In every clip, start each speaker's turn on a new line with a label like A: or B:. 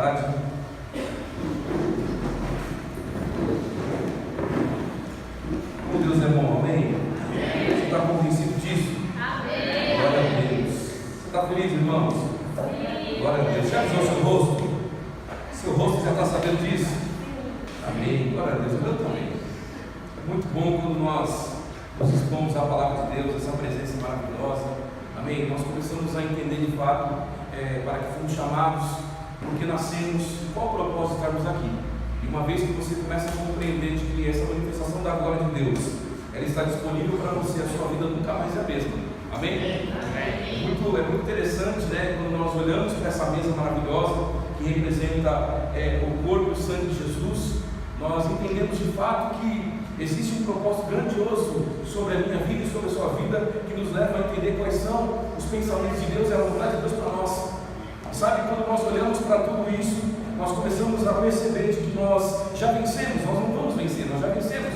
A: tarde. Como Deus é bom, amém? Você está convencido disso? Amém. Glória a Deus. Você está feliz, irmãos? Sim. Glória a Deus. Já viu o seu rosto? Seu rosto já está sabendo disso? Amém. Glória a Deus. Eu também. É muito bom quando nós nos expomos à palavra de Deus, essa presença maravilhosa. Amém. Nós começamos a entender de fato para que fomos chamados, porque nascemos, qual o propósito de estarmos aqui. E uma vez que você começa a compreender de que essa manifestação da glória de Deus, ela está disponível para você, a sua vida nunca mais é a mesma. Amém? É muito interessante, né, quando nós olhamos para essa mesa maravilhosa que representa o corpo e o sangue de Jesus, nós entendemos de fato que existe um propósito grandioso sobre a minha vida e sobre a sua vida, que nos leva a entender quais são os pensamentos de Deus e a vontade de Deus para nós. Sabe, quando nós olhamos para tudo isso, nós começamos a perceber de que nós já vencemos. Nós não vamos vencer, nós já vencemos.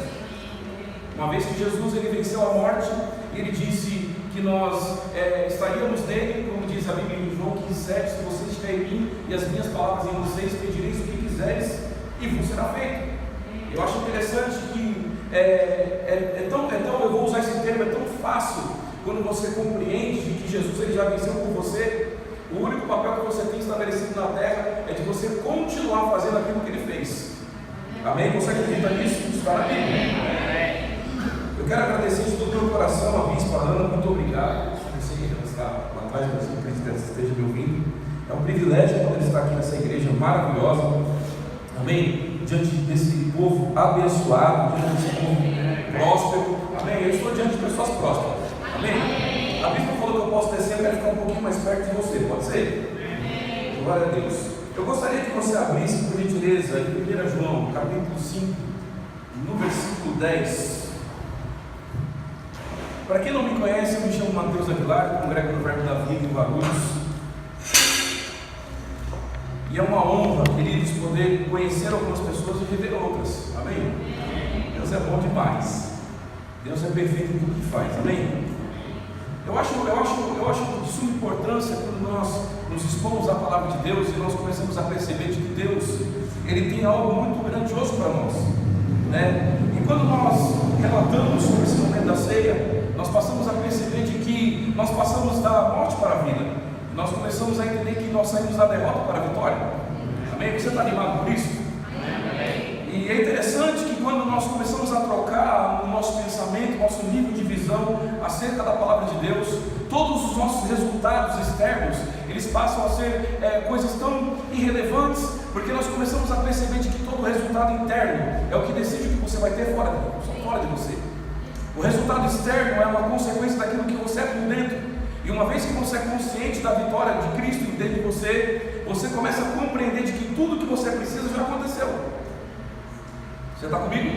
A: Uma vez que Jesus ele venceu a morte, ele disse que nós estaríamos nele, como diz a Bíblia em João 15:7, se você estiver em mim e as minhas palavras em vocês, pedireis o que quiseres e vos será feito. Eu acho interessante que eu vou usar esse termo, é tão fácil quando você compreende que Jesus ele já venceu por você. O único papel que você tem estabelecido na terra é de você continuar fazendo aquilo que ele fez. Amém? Você acredita nisso? Isso está na Bíblia. Eu quero agradecer de todo o meu coração a Bispa Ana, muito obrigado. Eu sei que ela está lá atrás, mas eu acredito que ela esteja me ouvindo. É um privilégio poder estar aqui nessa igreja maravilhosa. Amém? Diante desse povo abençoado, diante desse povo próspero. Amém? Eu estou diante de pessoas prósperas. Amém? A Bíblia falou que eu posso descer, eu quero ficar um pouquinho mais perto de você, pode ser? Glória a Deus. Eu gostaria que você abrisse, por gentileza, em 1 João, capítulo 5, no versículo 10. Para quem não me conhece, eu me chamo Mateus Aguilar, congrego no Verbo da Vida em Guarulhos. E é uma honra, queridos, poder conhecer algumas pessoas e rever outras. Amém? Deus é bom demais. Deus é perfeito em tudo que faz. Amém? Eu acho de suma importância quando nós nos expomos à palavra de Deus e nós começamos a perceber de que Deus ele tem algo muito grandioso para nós, né? E quando nós relatamos sobre esse momento da ceia, nós passamos a perceber de que nós passamos da morte para a vida. Nós começamos a entender que nós saímos da derrota para a vitória. Amém? Você está animado por isso? E é interessante que quando nós começamos a trocar o nosso pensamento, nosso nível de visão acerca da palavra de Deus, todos os nossos resultados externos, eles passam a ser coisas tão irrelevantes, porque nós começamos a perceber de que todo resultado interno é o que decide o que você vai ter fora de você. O resultado externo é uma consequência daquilo que você é por dentro. E uma vez que você é consciente da vitória de Cristo dentro de você, você começa a compreender de que tudo que você precisa já aconteceu. Você está comigo?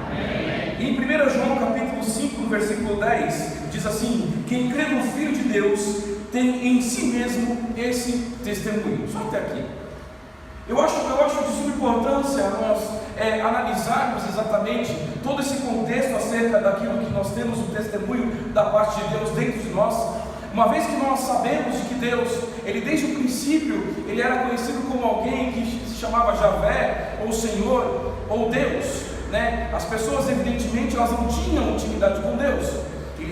A: Amém. Em 1 João capítulo 5, no versículo 10, diz assim: quem crê no Filho de Deus tem em si mesmo esse testemunho. Só até aqui. Eu acho de suma importância nós analisarmos exatamente todo esse contexto acerca daquilo que nós temos o testemunho da parte de Deus dentro de nós. Uma vez que nós sabemos de que Deus, ele desde o princípio, ele era conhecido como alguém que se chamava Javé, ou Senhor, ou Deus, né? As pessoas evidentemente elas não tinham intimidade com Deus,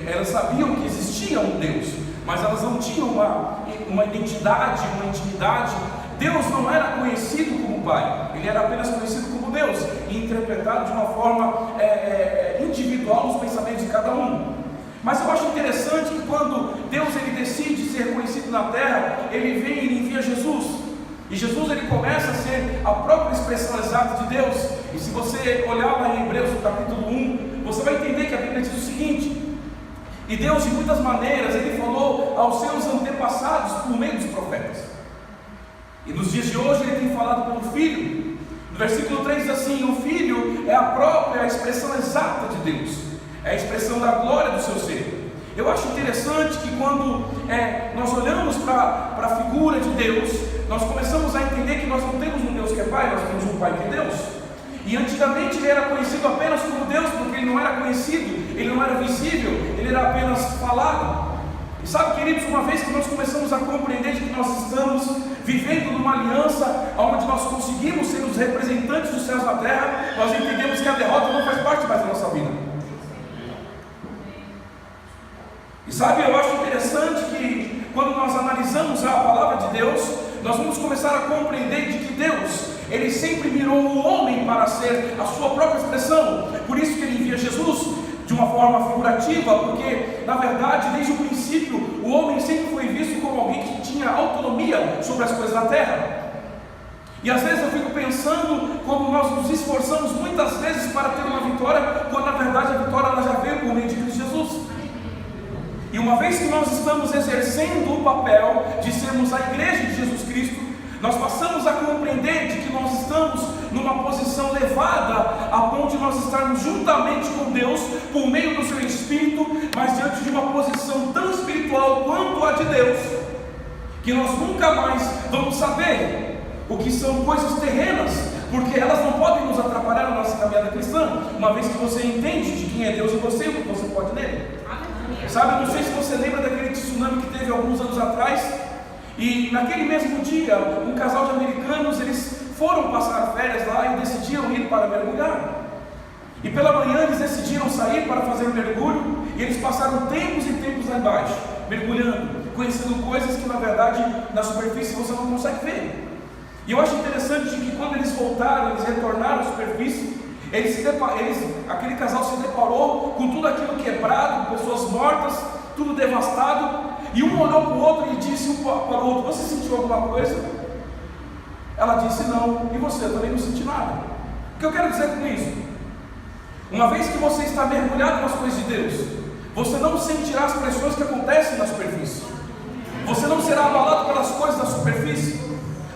A: elas sabiam que existia um Deus, mas elas não tinham uma identidade, uma intimidade. Deus não era conhecido como Pai, ele era apenas conhecido como Deus, e interpretado de uma forma individual nos pensamentos de cada um. Mas eu acho interessante que quando Deus ele decide ser reconhecido na terra, ele vem e ele envia Jesus. E Jesus ele começa a ser a própria expressão exata de Deus. E se você olhar lá em Hebreus no capítulo 1, você vai entender que a Bíblia diz o seguinte: e Deus de muitas maneiras ele falou aos seus antepassados por meio dos profetas. E nos dias de hoje ele tem falado pelo Filho. No versículo 3 diz assim: o Filho é a própria expressão exata de Deus. É a expressão da glória do seu ser. Eu acho interessante que quando nós olhamos para a figura de Deus, nós começamos a entender que nós não temos um Deus que é Pai, nós temos um Pai que é Deus. E antigamente ele era conhecido apenas como Deus, porque ele não era conhecido, ele não era visível, ele era apenas falado. E sabe, queridos, uma vez que nós começamos a compreender de que nós estamos vivendo numa aliança onde nós conseguimos ser os representantes dos céus na terra, nós entendemos que a derrota não faz parte mais da nossa vida. E sabe, eu acho interessante que quando nós analisamos a palavra de Deus, nós vamos começar a compreender de que Deus, Ele sempre mirou o homem para ser a sua própria expressão. Por isso que Ele envia Jesus de uma forma figurativa, porque na verdade desde o princípio o homem sempre foi visto como alguém que tinha autonomia sobre as coisas da terra. E às vezes eu fico pensando como nós nos esforçamos muitas vezes para ter uma vitória, quando na verdade a vitória ela já veio por meio de Cristo Jesus. E uma vez que nós estamos exercendo o papel de sermos a igreja de Jesus Cristo, nós passamos a compreender de que nós estamos numa posição elevada a ponto de nós estarmos juntamente com Deus por meio do seu Espírito, mas diante de uma posição tão espiritual quanto a de Deus, que nós nunca mais vamos saber o que são coisas terrenas, porque elas não podem nos atrapalhar na nossa caminhada cristã, uma vez que você entende de quem é Deus e você, o que você pode nele. Sabe, eu não sei se você lembra daquele tsunami que teve alguns anos atrás, e naquele mesmo dia, um casal de americanos, eles foram passar férias lá e decidiram ir para mergulhar. E pela manhã eles decidiram sair para fazer um mergulho, e eles passaram tempos e tempos lá embaixo, mergulhando, conhecendo coisas que na verdade na superfície você não consegue ver. E eu acho interessante que quando eles voltaram, eles retornaram à superfície, aquele casal se deparou com tudo aquilo quebrado, pessoas mortas, tudo devastado, e um olhou para o outro e disse para o outro: você sentiu alguma coisa? Ela disse: não. E você? Eu também não senti nada. O que eu quero dizer com isso? Uma vez que você está mergulhado nas coisas de Deus, você não sentirá as pressões que acontecem na superfície, você não será abalado pelas coisas da superfície.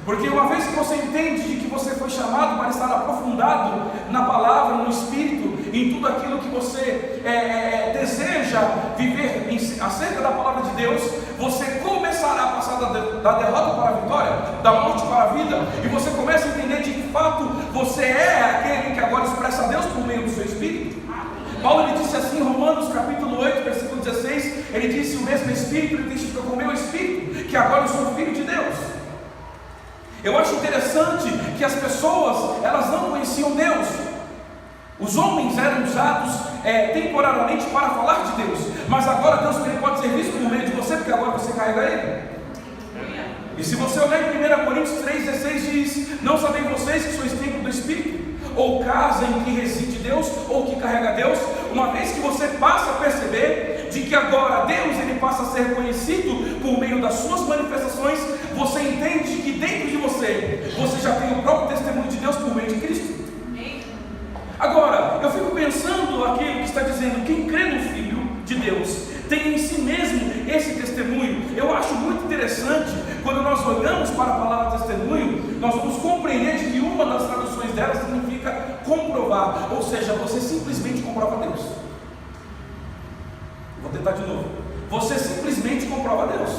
A: Porque uma vez que você entende de que você foi chamado para estar aprofundado na palavra, no Espírito, em tudo aquilo que você deseja viver acerca da palavra de Deus, você começará a passar da derrota para a vitória, da morte para a vida, e você começa a entender de que fato você é aquele que agora expressa a Deus por meio do seu Espírito. Paulo ele disse assim em Romanos capítulo 8, versículo 16, ele disse: o mesmo Espírito ele testifica com o meu Espírito, que agora eu sou filho de Deus. Eu acho interessante que as pessoas, elas não conheciam Deus. Os homens eram usados temporariamente para falar de Deus, mas agora Deus ele pode ser visto por meio de você, porque agora você carrega Ele. E se você olhar em 1 Coríntios 3,16 diz: não sabem vocês que sois templo do Espírito, ou casa em que reside Deus, ou que carrega Deus? Uma vez que você passa a perceber de que agora Deus ele passa a ser conhecido por meio das suas manifestações, você entende que dentro de você já tem o próprio testemunho de Deus por meio de Cristo. Agora, eu fico pensando aquilo que está dizendo: quem crê no Filho de Deus tem em si mesmo esse testemunho. Eu acho muito interessante, quando nós olhamos para a palavra testemunho, nós vamos compreender de que uma das traduções dela significa comprovar, ou seja, você simplesmente comprova Deus. Vou tentar de novo. Você simplesmente comprova Deus.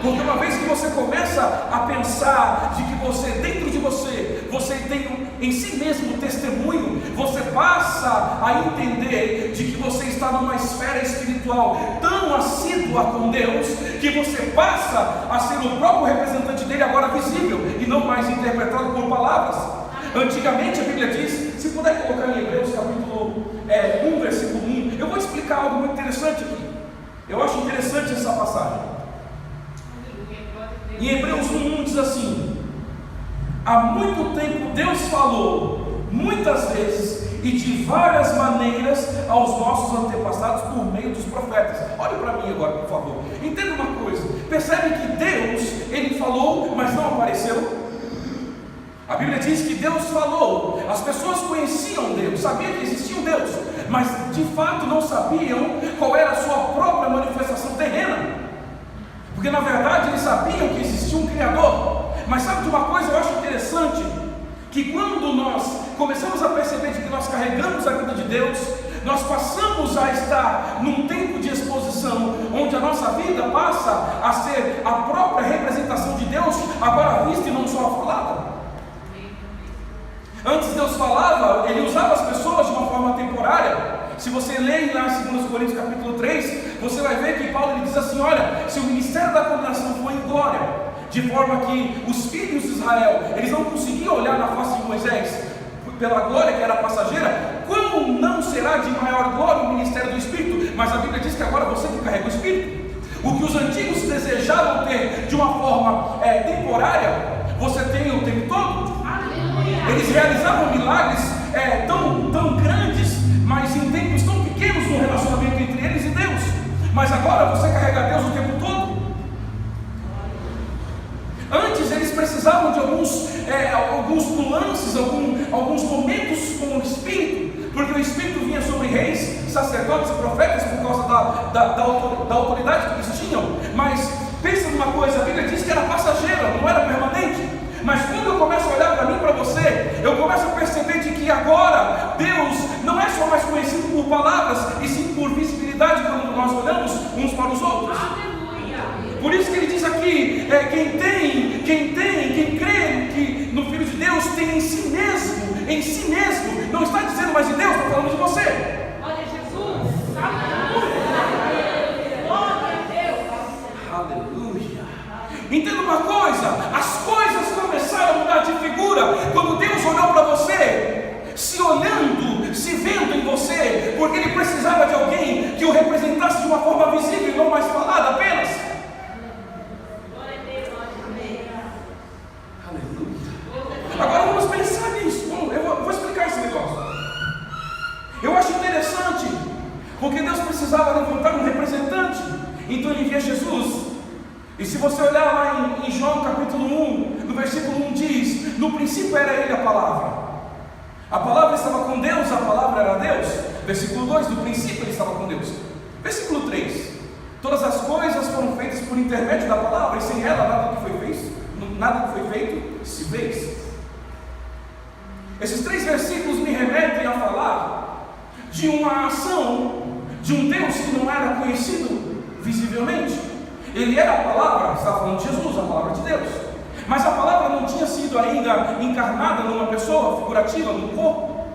A: Porque uma vez que você começa a pensar de que você, dentro de você, você tem em si mesmo testemunho, você passa a entender de que você está numa esfera espiritual tão assídua com Deus, que você passa a ser o próprio representante dele, agora visível, e não mais interpretado por palavras. Antigamente a Bíblia diz, se puder colocar em Hebreus capítulo 1, versículo 1, eu vou explicar algo muito interessante aqui. Eu acho interessante essa passagem. Em Hebreus 1 diz assim: há muito tempo Deus falou, muitas vezes e de várias maneiras, aos nossos antepassados por meio dos profetas. Olhe para mim agora, por favor. Entenda uma coisa: percebe que Deus, Ele falou, mas não apareceu? A Bíblia diz que Deus falou, as pessoas conheciam Deus, sabiam que existia um Deus, mas de fato não sabiam qual era a sua própria manifestação terrena. Porque na verdade eles sabiam que existia um Criador. Mas sabe de uma coisa, eu acho interessante, que quando nós começamos a perceber de que nós carregamos a vida de Deus, nós passamos a estar num tempo de exposição, onde a nossa vida passa a ser a própria representação de Deus, agora vista e não só falada. Antes Deus falava, Ele usava as pessoas de uma forma temporária. Se você ler lá em 2 Coríntios capítulo 3, você vai ver que Paulo ele diz assim: olha, se o ministério da condenação foi em glória, de forma que os filhos de Israel, eles não conseguiam olhar na face de Moisés pela glória que era passageira, como não será de maior glória o ministério do Espírito? Mas a Bíblia diz que agora você que carrega o Espírito. O que os antigos desejavam ter de uma forma temporária, você tem o tempo todo. Eles realizavam milagres tão grandes, mas em tempos tão pequenos no relacionamento entre eles e Deus. Mas agora você carrega Deus o tempo todo. Antes eles precisavam de alguns nuances, alguns momentos com o Espírito, porque o Espírito vinha sobre reis, sacerdotes e profetas por causa da autoridade que eles tinham. Mas pensa numa coisa, a Bíblia diz que era passageira, não era permanente. Mas quando eu começo a olhar para mim e para você, eu começo a perceber de que agora Deus não é só mais conhecido por palavras, e sim por visibilidade quando nós olhamos uns para os outros. Por isso que ele diz aqui, quem crê que no Filho de Deus tem em si mesmo, não está dizendo mais de Deus, está falando de você.
B: Olha Jesus, aleluia, glória a Deus,
A: aleluia. Entenda uma coisa, as coisas começaram a mudar de figura quando Deus olhou para você, se olhando, se vendo em você, porque Ele precisava de alguém que o representasse de uma forma visível e não mais falada apenas. Agora vamos pensar nisso. Eu vou explicar esse negócio. Eu acho interessante, porque Deus precisava levantar um representante, então Ele envia Jesus. E se você olhar lá em João capítulo 1, no versículo 1 diz: no princípio era Ele a palavra estava com Deus, a palavra era Deus. Versículo 2, no princípio Ele estava com Deus. Versículo 3, todas as coisas foram feitas por intermédio da palavra, e sem ela nada que foi feito se fez. Esses 3 versículos me remetem a falar de uma ação de um Deus que não era conhecido visivelmente. Ele era a palavra, está falando de Jesus, a palavra de Deus. Mas a palavra não tinha sido ainda encarnada numa pessoa figurativa, num corpo.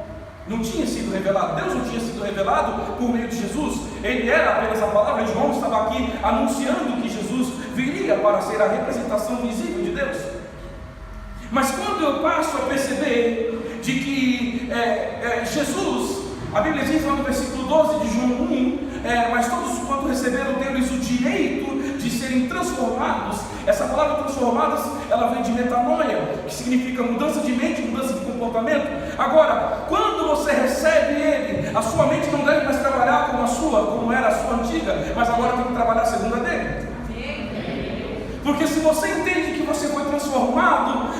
A: Não tinha sido revelado. Deus não tinha sido revelado por meio de Jesus. Ele era apenas a palavra. E João estava aqui anunciando que Jesus viria para ser a representação visível de Deus. Mas quando eu passo a perceber de que Jesus, a Bíblia diz lá no versículo 12 de João 1, mas todos quanto receberam deles o direito de serem transformados. Essa palavra transformadas, ela vem de metanoia, que significa mudança de mente, mudança de comportamento. Agora, quando você recebe Ele, a sua mente não deve mais trabalhar como era a sua antiga, mas agora tem que trabalhar segundo a dele. Porque se você entende que você foi transformado,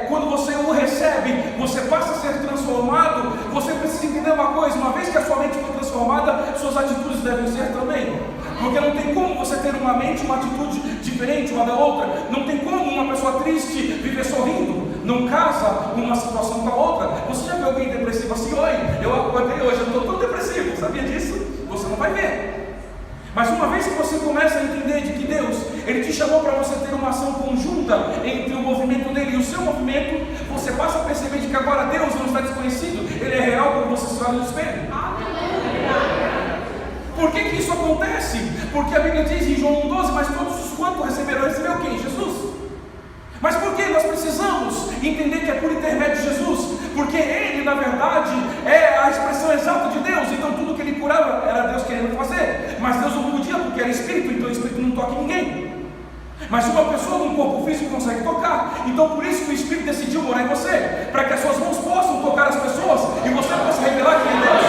A: quando você o recebe, você passa a ser transformado, você precisa entender uma coisa: uma vez que a sua mente foi transformada, suas atitudes devem ser também. Porque não tem como você ter uma mente, uma atitude diferente uma da outra. Não tem como uma pessoa triste viver sorrindo. Não casa uma situação com a outra. Você já viu alguém depressivo assim? Oi, eu acordei hoje, eu estou tão depressivo, sabia disso? Você não vai ver. Mas uma vez que você começa a entender de que Deus, Ele te chamou para você ter uma ação conjunta entre o movimento dele e o seu movimento, você passa a perceber de que agora Deus não está desconhecido, Ele é real quando você se olha no espelho. Por que isso acontece? Porque a Bíblia diz em João 1,12: mas todos os quantos receberão, recebeu quem? Jesus. Mas por que nós precisamos entender que é por intermédio de Jesus? Porque Ele, na verdade, é a expressão exata de Deus. Então tudo que Ele curava era Deus querendo fazer. Mas Deus não podia, porque era Espírito, então o Espírito não toca em ninguém. Mas uma pessoa com um corpo físico consegue tocar. Então por isso que o Espírito decidiu morar em você, para que as suas mãos possam tocar as pessoas e você possa revelar quem é Deus.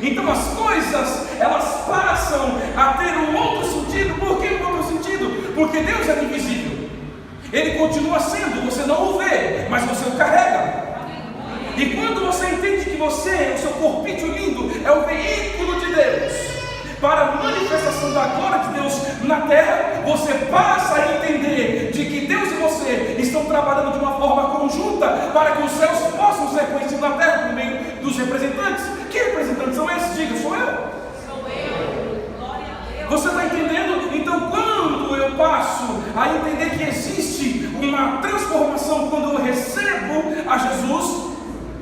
A: Então as coisas, elas passam a ter um outro sentido. Por que um outro sentido? Porque Deus é invisível. Ele continua sendo, você não o vê, mas você o carrega. E quando você entende que você, o seu corpinho lindo, é o veículo de Deus para a manifestação da glória de Deus na terra, você passa a entender de que Deus e você estão trabalhando de uma forma conjunta para que os céus possam ser conhecidos na terra por meio dos representantes. Que representantes são esses? Diga, sou eu.
B: Glória a Deus.
A: Você está entendendo? Então quando eu passo a entender que existe uma transformação quando eu recebo a Jesus,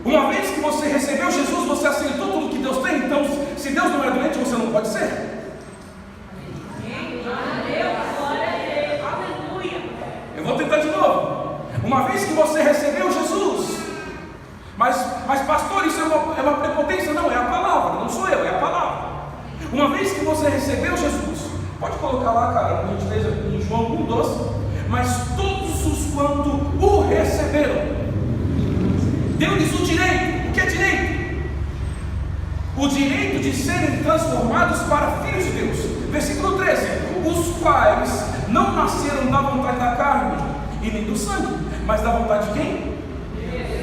A: Uma vez que você recebeu Jesus, você aceitou tudo que Deus tem. Então, se Deus não é doente, você não pode ser. Eu vou tentar de novo. Uma vez que você recebeu Jesus, mas pastor, isso é uma prepotência? Não, é a palavra, não sou eu, é a palavra. Uma vez que você recebeu Jesus, pode colocar lá, cara, por gentileza, em João 1,12. Mas todos os quanto o receberam, deu-lhes o direito. O que é direito? O direito de serem transformados para filhos de Deus. Versículo 13: os quais não nasceram da vontade da carne e nem do sangue, mas da vontade de quem?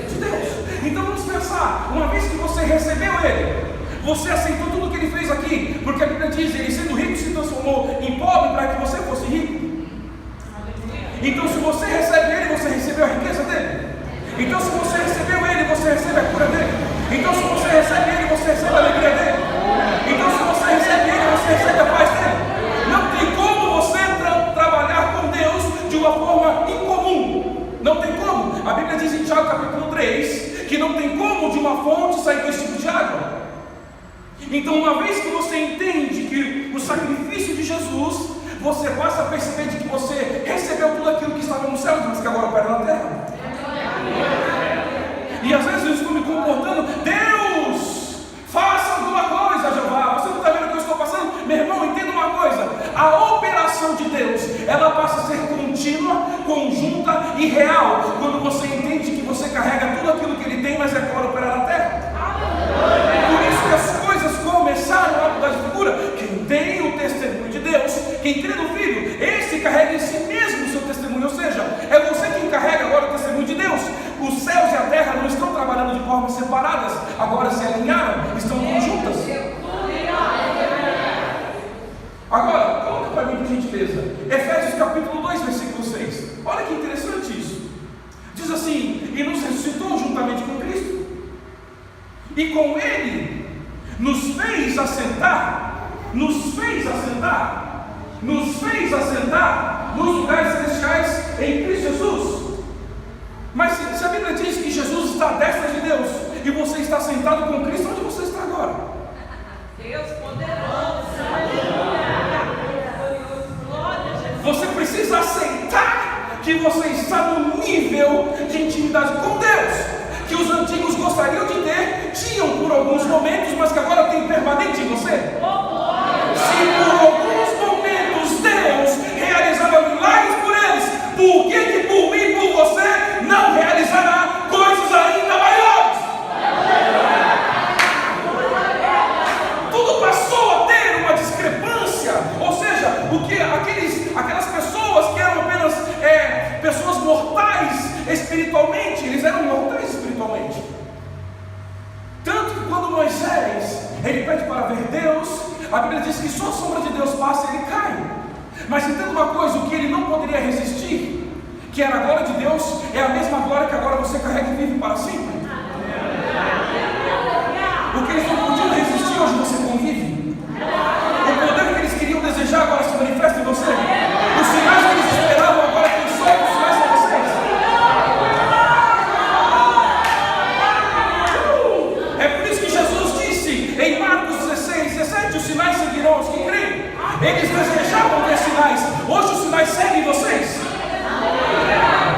A: De Deus. Então vamos pensar, uma vez que você recebeu Ele, você aceitou tudo o que Ele fez aqui, porque a Bíblia diz, Ele sendo rico se transformou em pobre para que você fosse rico. Então se você recebe Ele, você recebeu a riqueza dele. Então se você recebeu Ele, você recebe a cura dele. Então se você recebe Ele, você recebe a alegria dele. Então se você recebe Ele, você recebe a paz dele. Não tem como você trabalhar com Deus de uma forma incomum. Não tem como. A Bíblia diz em Tiago capítulo 3 que não tem como de uma fonte sair dois tipos de água. Então uma vez que você entende que o sacrifício de Jesus, você passa a perceber de que você recebeu tudo aquilo que estava no céu, mas que agora opera na terra. E às vezes eu estou me comportando, Deus, faça alguma coisa, Jeová. Você não está vendo o que eu estou passando? Meu irmão, entenda uma coisa: a operação de Deus, ela passa a ser contínua, conjunta e real, quando você entende que você carrega tudo aquilo que Ele tem, mas é agora operar na terra. Por isso que as coisas começaram a mudar de figura. Quem tem o testemunho de Deus, quem crê no Filho, esse carrega em si mesmo o seu testemunho. Ou seja, é você quem carrega agora o testemunho de Deus. Os céus e a terra não estão trabalhando de formas separadas, agora se alinharam, estão conjuntas. Agora, coloca para mim por gentileza Efésios capítulo 2, versículo 6. Olha que interessante isso. Diz assim: e nos ressuscitou juntamente com Cristo, e com Ele nos fez assentar nos lugares celestiais em Cristo Jesus. Mas se a Bíblia diz que Jesus está à destra de Deus e você está sentado com Cristo, onde você está agora?
B: Deus poderoso.
A: Você precisa aceitar que você está no nível de intimidade com Deus, que os antigos gostariam de ter, tinham por alguns momentos, mas que agora tem permanente em você. Se por alguns momentos Deus realizava milagres por eles, por que por mim e por você não realizará coisas ainda maiores? Tudo passou a ter uma discrepância, ou seja, o que aquelas pessoas que eram apenas pessoas mortais espiritualmente, eles eram mortais espiritualmente. Tanto que quando Moisés ele pede para ver Deus, a Bíblia diz que só a sombra de Deus passa e ele cai. Mas entenda uma coisa: o que ele não poderia resistir, que era a glória de Deus, é a mesma glória que agora você carrega e vive para sempre. O que eles não podiam resistir, hoje você convive. O poder que eles queriam desejar agora se manifesta em você. Os sinais que eles esperavam agora que só os sinais são vocês. É por isso que Jesus disse em Marcos 16, 17: os sinais seguirão os que creem. Eles desejavam ter sinais, hoje os sinais seguem vocês.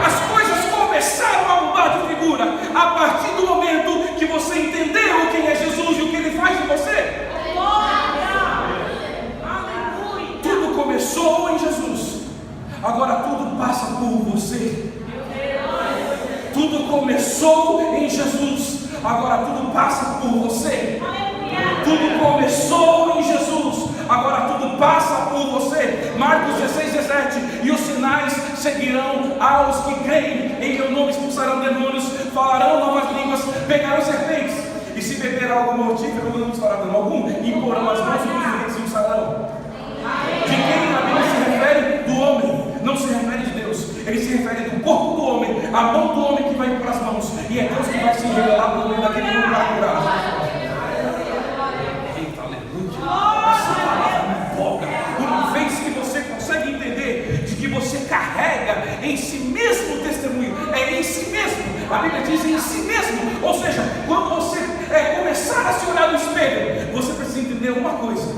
A: As coisas começaram a mudar de figura a partir do momento que você entendeu quem é Jesus e o que Ele faz em você. Tudo começou em Jesus, agora tudo passa por você. Tudo começou em Jesus, agora tudo passa por você. Tudo começou em Jesus, agora tudo passa por você. Marcos 16, 17: e os sinais seguirão aos que creem. Em meu nome expulsarão demônios, falarão novas línguas, pegarão serpentes, e se beber algo mortífero não lhes fará dano algum, imporão as mãos sobre os doentes e os sararão. De quem a Bíblia se refere? Do homem, não se refere de Deus. Ele se refere do corpo do homem, a mão do homem que vai para as mãos, e é Deus que vai se revelar por meio daquele mundo para curar. Uma vez que você consegue entender de que você carrega em si mesmo o testemunho, é em si mesmo, a Bíblia diz em si mesmo, ou seja, entender uma coisa: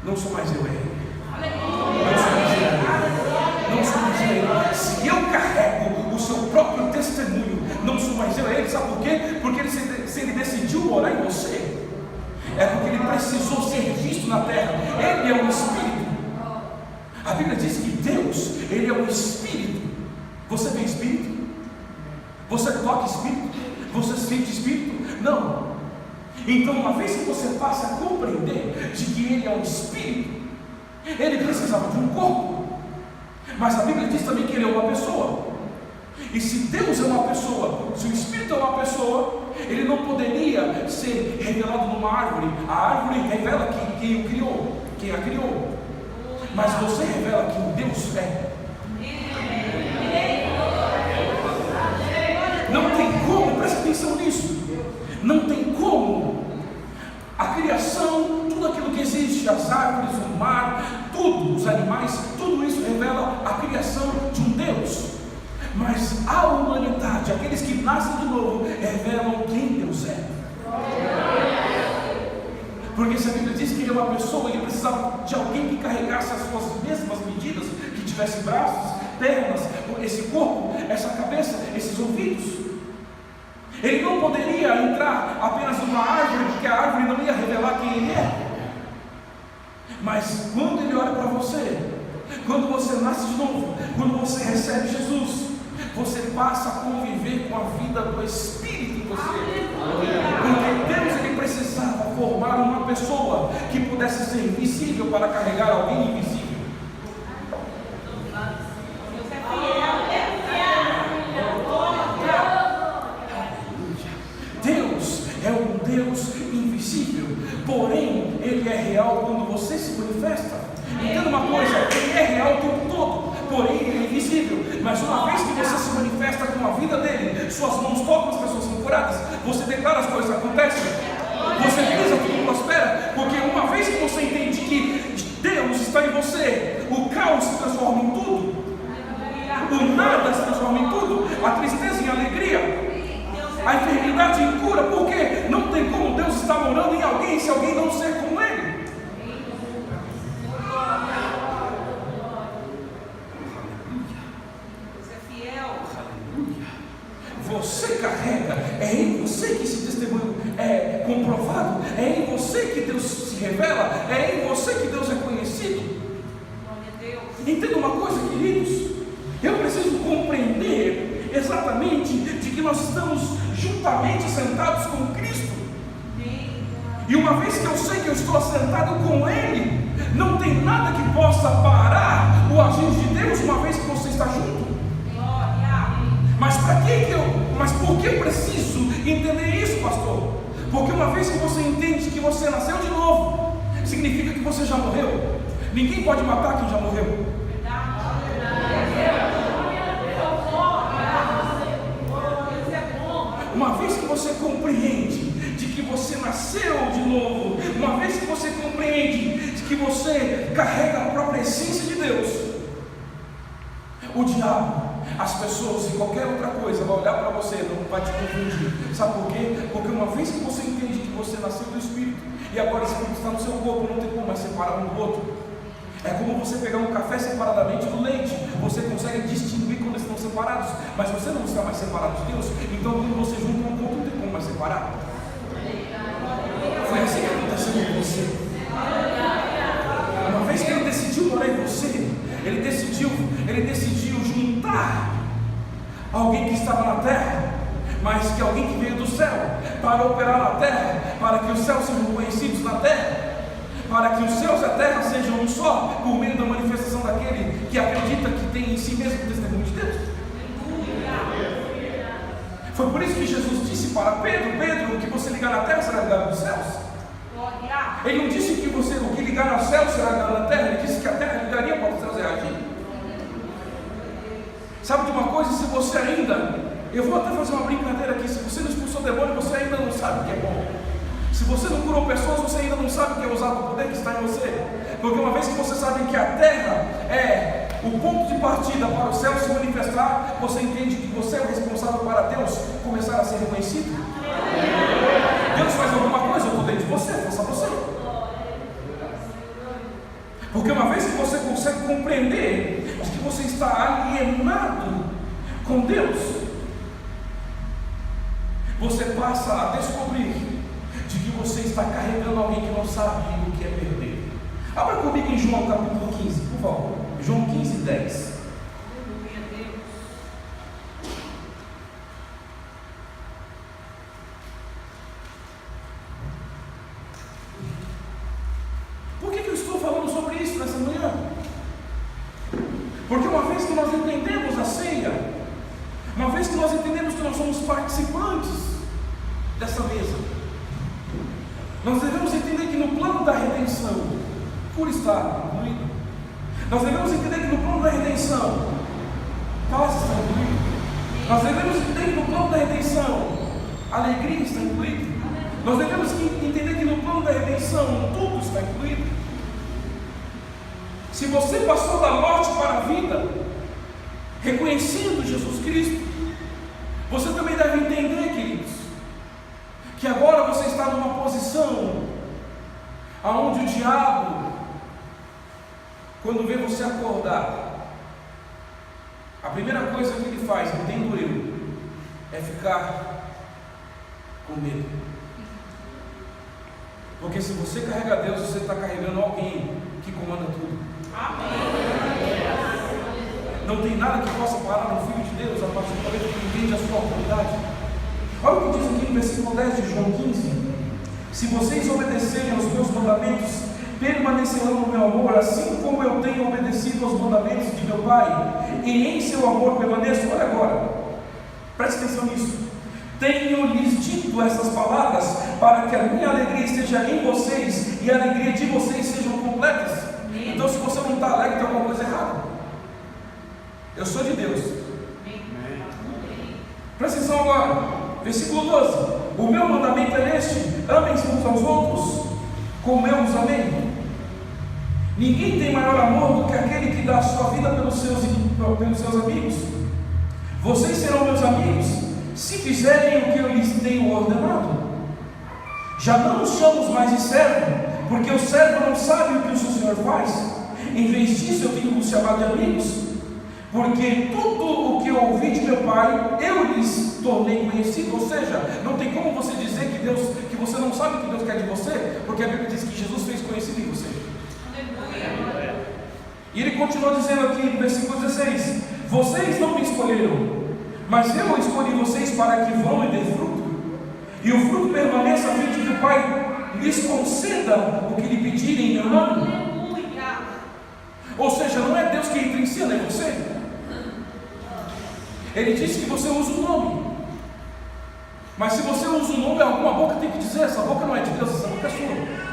A: não sou mais eu, é Ele. Não sou mais eu, não sou mais eu. Se eu carrego o seu próprio testemunho, não sou mais eu, é Ele. Sabe por quê? Porque se Ele decidiu morar em você, é porque Ele precisou ser visto na terra. Ele é um Espírito. A Bíblia diz que Deus, Ele é um Espírito. Você vê Espírito? Você toca Espírito? Você sente Espírito? Não. Então, uma vez que você passa a compreender de que Ele é um Espírito, Ele precisava de um corpo. Mas a Bíblia diz também que Ele é uma pessoa. E se Deus é uma pessoa, se o Espírito é uma pessoa, Ele não poderia ser revelado numa árvore. A árvore revela quem o criou, quem a criou. Mas você revela quem Deus é. Não tem como, presta atenção nisso. Não tem como. A criação, tudo aquilo que existe, as árvores, o mar, tudo, os animais, tudo isso revela a criação de um Deus. Mas a humanidade, aqueles que nascem de novo, revelam quem Deus é. Porque se a Bíblia diz que Ele é uma pessoa, Ele precisava de alguém que carregasse as suas mesmas medidas, que tivesse braços, pernas, esse corpo, essa cabeça, esses ouvidos. Ele não poderia entrar apenas numa árvore, porque a árvore não ia revelar quem Ele é. Mas quando Ele olha para você, quando você nasce de novo, quando você recebe Jesus, você passa a conviver com a vida do Espírito em você. Porque Deus, Ele precisava formar uma pessoa que pudesse ser invisível para carregar alguém invisível. Deus é um Deus invisível, porém Ele é real quando você se manifesta. Entenda uma coisa: Ele é real o tempo todo, porém Ele é invisível. Mas uma vez que você se manifesta com a vida dele, suas mãos tocam, as pessoas são curadas, você declara, as coisas acontecem, você pisa, tudo prospera. Porque uma vez que você entende que Deus está em você, o caos se transforma em tudo, o nada se transforma em tudo, a tristeza em alegria, a enfermidade em cura. Porque não tem como Deus estar morando em alguém se alguém não ser como Ele. Você carrega, é em você que esse testemunho é comprovado, é em você que Deus se revela, é em você que Deus é conhecido. Entenda uma coisa, queridos, eu preciso compreender exatamente de que nós estamos juntamente sentados com Cristo. E uma vez que eu sei que eu estou assentado com Ele, não tem nada que possa parar o agir de Deus, uma vez que você está junto. Mas por que eu preciso entender isso, pastor? Porque uma vez que você entende que você nasceu de novo, significa que você já morreu. Ninguém pode matar quem já morreu. Uma vez que você compreende de que você nasceu de novo, uma vez que você compreende de que você carrega a própria essência de Deus, o diabo, as pessoas e qualquer outra coisa vai olhar para você, não vai te confundir. Sabe por quê? Porque uma vez que você entende que você nasceu do Espírito e agora o Espírito está no seu corpo, não tem como mais separar um do outro. É como você pegar um café separadamente do leite. Você consegue distinguir quando estão separados, mas você não está mais separado de Deus. Então quando você junta um pouco, não tem como mais separar. Foi assim que aconteceu com você. Uma vez que Ele decidiu morar em você, Ele decidiu juntar alguém que estava na terra, mas que alguém que veio do céu para operar na terra, para que os céus sejam conhecidos na terra, para que os céus e a terra sejam um só, por meio da manifestação daquele que acredita que tem em si mesmo o testemunho de Deus. Foi por isso que Jesus disse para Pedro: Pedro, o que você ligar na terra será ligado nos céus. Ele não disse que o que ligar no céu será ligado na terra, ele disse que a terra ligaria para os céus reagir. Sabe de uma coisa? Se você ainda, eu vou até fazer uma brincadeira aqui, se você não expulsou o demônio, você ainda não sabe o que é bom. Se você não curou pessoas, você ainda não sabe o que é usar o poder que está em você. Porque uma vez que você sabe que a terra é o ponto de partida para o céu se manifestar, você entende que você é o responsável para Deus começar a ser reconhecido. Deus faz alguma coisa, eu estou dentro de você, faça você. Porque uma vez que você consegue compreender que você está alienado com Deus, você passa a descobrir de que você está carregando alguém que não sabe o que é perder. Abra comigo em João capítulo 15, por favor. João 15, 10. Por que eu estou falando sobre isso nessa manhã? Porque uma vez que nós entendemos a ceia, uma vez que nós entendemos que nós somos participantes dessa mesa, nós devemos entender que no plano da redenção, por estar incluído, nós devemos entender que no plano da redenção, paz está incluído. Nós devemos entender que no plano da redenção, alegria está incluída. Nós devemos entender que no plano da redenção, tudo está incluído. Se você passou da morte para a vida, reconhecendo Jesus Cristo, você também deve entender, queridos, que agora você está numa posição aonde o diabo, quando vê você acordar, a primeira coisa que ele faz, entendo eu, é ficar com medo. Porque se você carrega Deus, você está carregando alguém que comanda tudo. Não tem nada que possa parar no Filho de Deus a partir do momento que entende a sua autoridade. Olha o que diz aqui no versículo 10 de João 15: se vocês obedecerem aos meus mandamentos, permanecerão no meu amor, assim como eu tenho obedecido aos mandamentos de meu Pai, e em seu amor permaneço. Olha agora, preste atenção nisso. Tenho-lhes dito essas palavras para que a minha alegria esteja em vocês e a alegria de vocês sejam completas. Então, se você não está alegre, tem alguma coisa errada. Eu sou de Deus. Presta atenção agora, versículo 12: o meu mandamento é este: amem-se uns aos outros como eu os amei. Ninguém tem maior amor do que aquele que dá a sua vida pelos seus amigos. Vocês serão meus amigos se fizerem o que eu lhes tenho ordenado. Já não os chamamos mais de servo, porque o servo não sabe o que o seu Senhor faz. Em vez disso, eu tenho vos chamado de amigos, porque tudo o que eu ouvi de meu Pai, eu lhes tornei conhecido. Ou seja, não tem como você dizer que você não sabe o que Deus quer de você, porque a Bíblia diz que Jesus fez conhecido em você. E ele continua dizendo aqui no versículo 16: vocês não me escolheram, mas eu escolhi vocês para que vão e dê fruto, e o fruto permaneça, a fim de que o Pai lhes conceda o que lhe pedirem em meu nome. Ou seja, não é Deus que entra em cena, é você. Ele disse que você usa o nome, mas se você usa o nome, alguma boca tem que dizer: essa boca não é de Deus, essa boca é sua.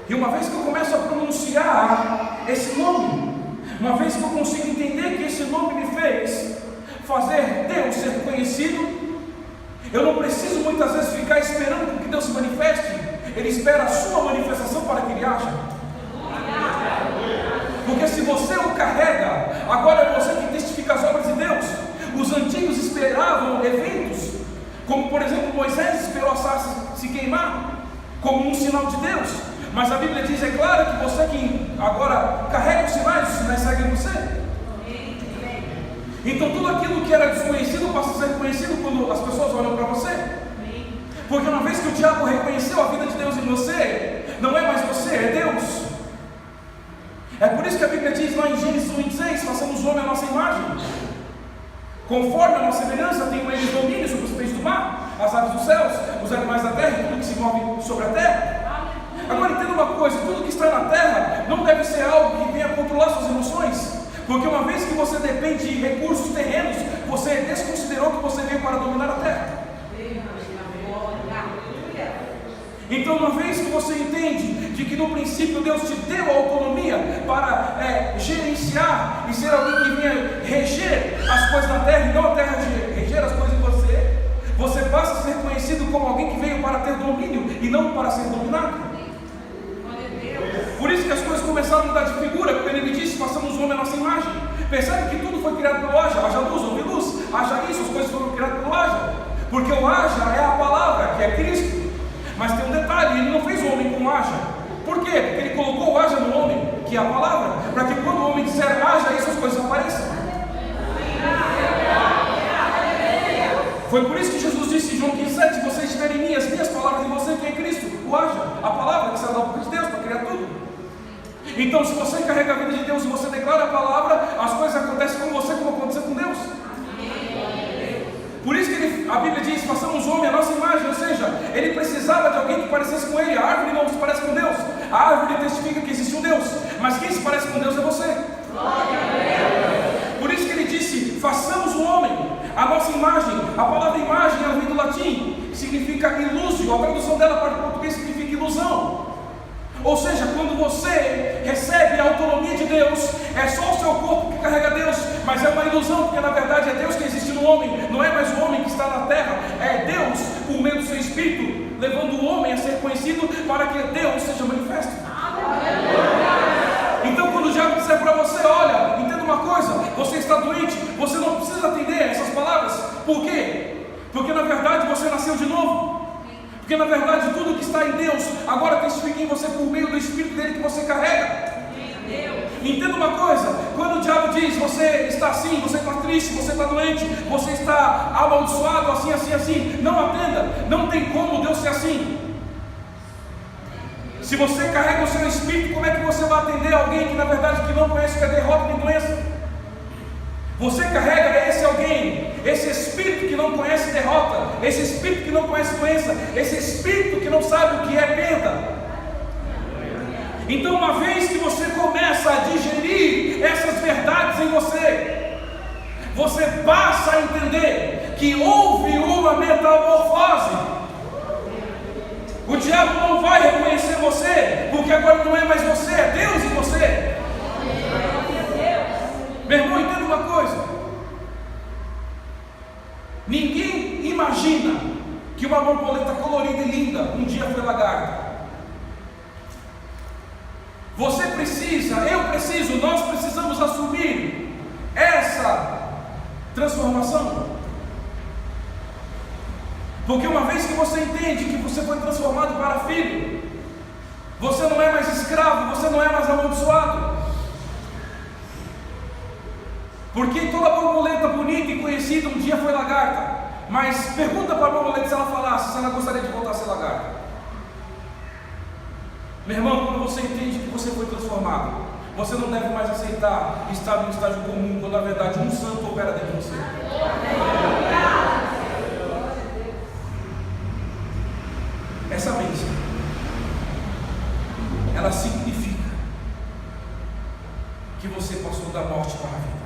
A: E uma vez que eu começo a pronunciar esse nome, uma vez que eu consigo entender que esse nome me fez fazer Deus ser conhecido, eu não preciso muitas vezes ficar esperando que Deus se manifeste. Ele espera a sua manifestação para que ele haja. Porque se você o carrega, agora é você que testifica as obras de Deus. Os antigos esperavam eventos, como por exemplo Moisés esperou a sarça se queimar, como um sinal de Deus. Mas a Bíblia diz, é claro, que você que agora carrega os sinais seguem você. Então tudo aquilo que era desconhecido passa a ser conhecido quando as pessoas olham para você. Porque uma vez que o diabo reconheceu a vida de Deus em você, não é mais você, é Deus. É por isso que a Bíblia diz lá em Gênesis 1:26: façamos o homem à nossa imagem, conforme a nossa semelhança, tenham eles domínio sobre os peixes do mar, as aves dos céus, os animais da terra e tudo que se move sobre a terra. Agora entenda uma coisa: tudo que está na terra não deve ser algo que venha controlar suas emoções, porque uma vez que você depende de recursos terrenos, você desconsiderou que você veio para dominar a terra. Então, uma vez que você entende de que no princípio Deus te deu a autonomia para gerenciar e ser alguém que venha reger as coisas na terra e não a terra reger as coisas em você, você passa a ser conhecido como alguém que veio para ter domínio e não para ser dominado. Por isso que as coisas começaram a mudar de figura, quando ele disse: façamos o homem à nossa imagem. Percebe que tudo foi criado pelo haja luz, houve luz, haja isso, as coisas foram criadas pelo haja. Porque o haja é a palavra, que é Cristo. Mas tem um detalhe, ele não fez o homem com haja. Por quê? Porque ele colocou o haja no homem, que é a palavra, para que quando o homem disser haja, essas coisas apareçam. Foi por isso que Jesus disse em João 15,7: se vocês tiverem em mim, as minhas palavras em você, quem é Cristo? O haja, a palavra que saiu da boca de Deus para criar tudo. Então, se você carrega a vida de Deus e você declara a palavra, as coisas acontecem com você como aconteceu com Deus. Por isso que a Bíblia diz: façamos homem a nossa imagem, ou seja, ele precisava de alguém que parecesse com ele. A árvore não se parece com Deus, a árvore testifica que existe um Deus, mas quem se parece com Deus é você. Por isso que ele disse: façamos o homem a nossa imagem. A palavra imagem, ela vem do latim, significa ilúsio. A tradução dela para o português significa ilusão. Ou seja, quando você recebe a autonomia de Deus, é só o seu corpo que carrega Deus, mas é uma ilusão, porque na verdade é Deus que existe no homem, não é mais o homem que está na terra, é Deus por meio do seu Espírito, levando o homem a ser conhecido para que Deus seja manifesto. Então, quando o diabo disser para você: olha, entenda uma coisa, você está doente, você não precisa atender essas palavras. Por quê? Porque na verdade você nasceu de novo. Porque na verdade tudo que está em Deus agora testifica em você por meio do Espírito dele que você carrega. Entenda uma coisa: quando o diabo diz você está assim, você está triste, você está doente, você está amaldiçoado, assim, assim, assim, não atenda. Não tem como Deus ser assim. Se você carrega o seu Espírito, como é que você vai atender alguém que na verdade que não conhece o que é derrota nem doença? Você carrega esse alguém, esse espírito que não conhece derrota, esse espírito que não conhece doença, esse espírito que não sabe o que é perda. Então, uma vez que você começa a digerir essas verdades em você, você passa a entender que houve uma metamorfose. O diabo não vai reconhecer você, porque agora não é mais você, é Deus em você. Meu irmão, entenda uma coisa: ninguém imagina que uma borboleta colorida e linda um dia foi lagarta. Você precisa, eu preciso, nós precisamos assumir essa transformação. Porque uma vez que você entende que você foi transformado para filho, você não é mais escravo, você não é mais amaldiçoado. Porque toda borboleta bonita e conhecida um dia foi lagarta. Mas pergunta para a borboleta se ela falasse, se ela gostaria de voltar a ser lagarta. Meu irmão, quando você entende que você foi transformado, você não deve mais aceitar estar num estágio comum, quando na verdade um santo opera dentro de você. Essa bênção, ela significa que você passou da morte para a vida.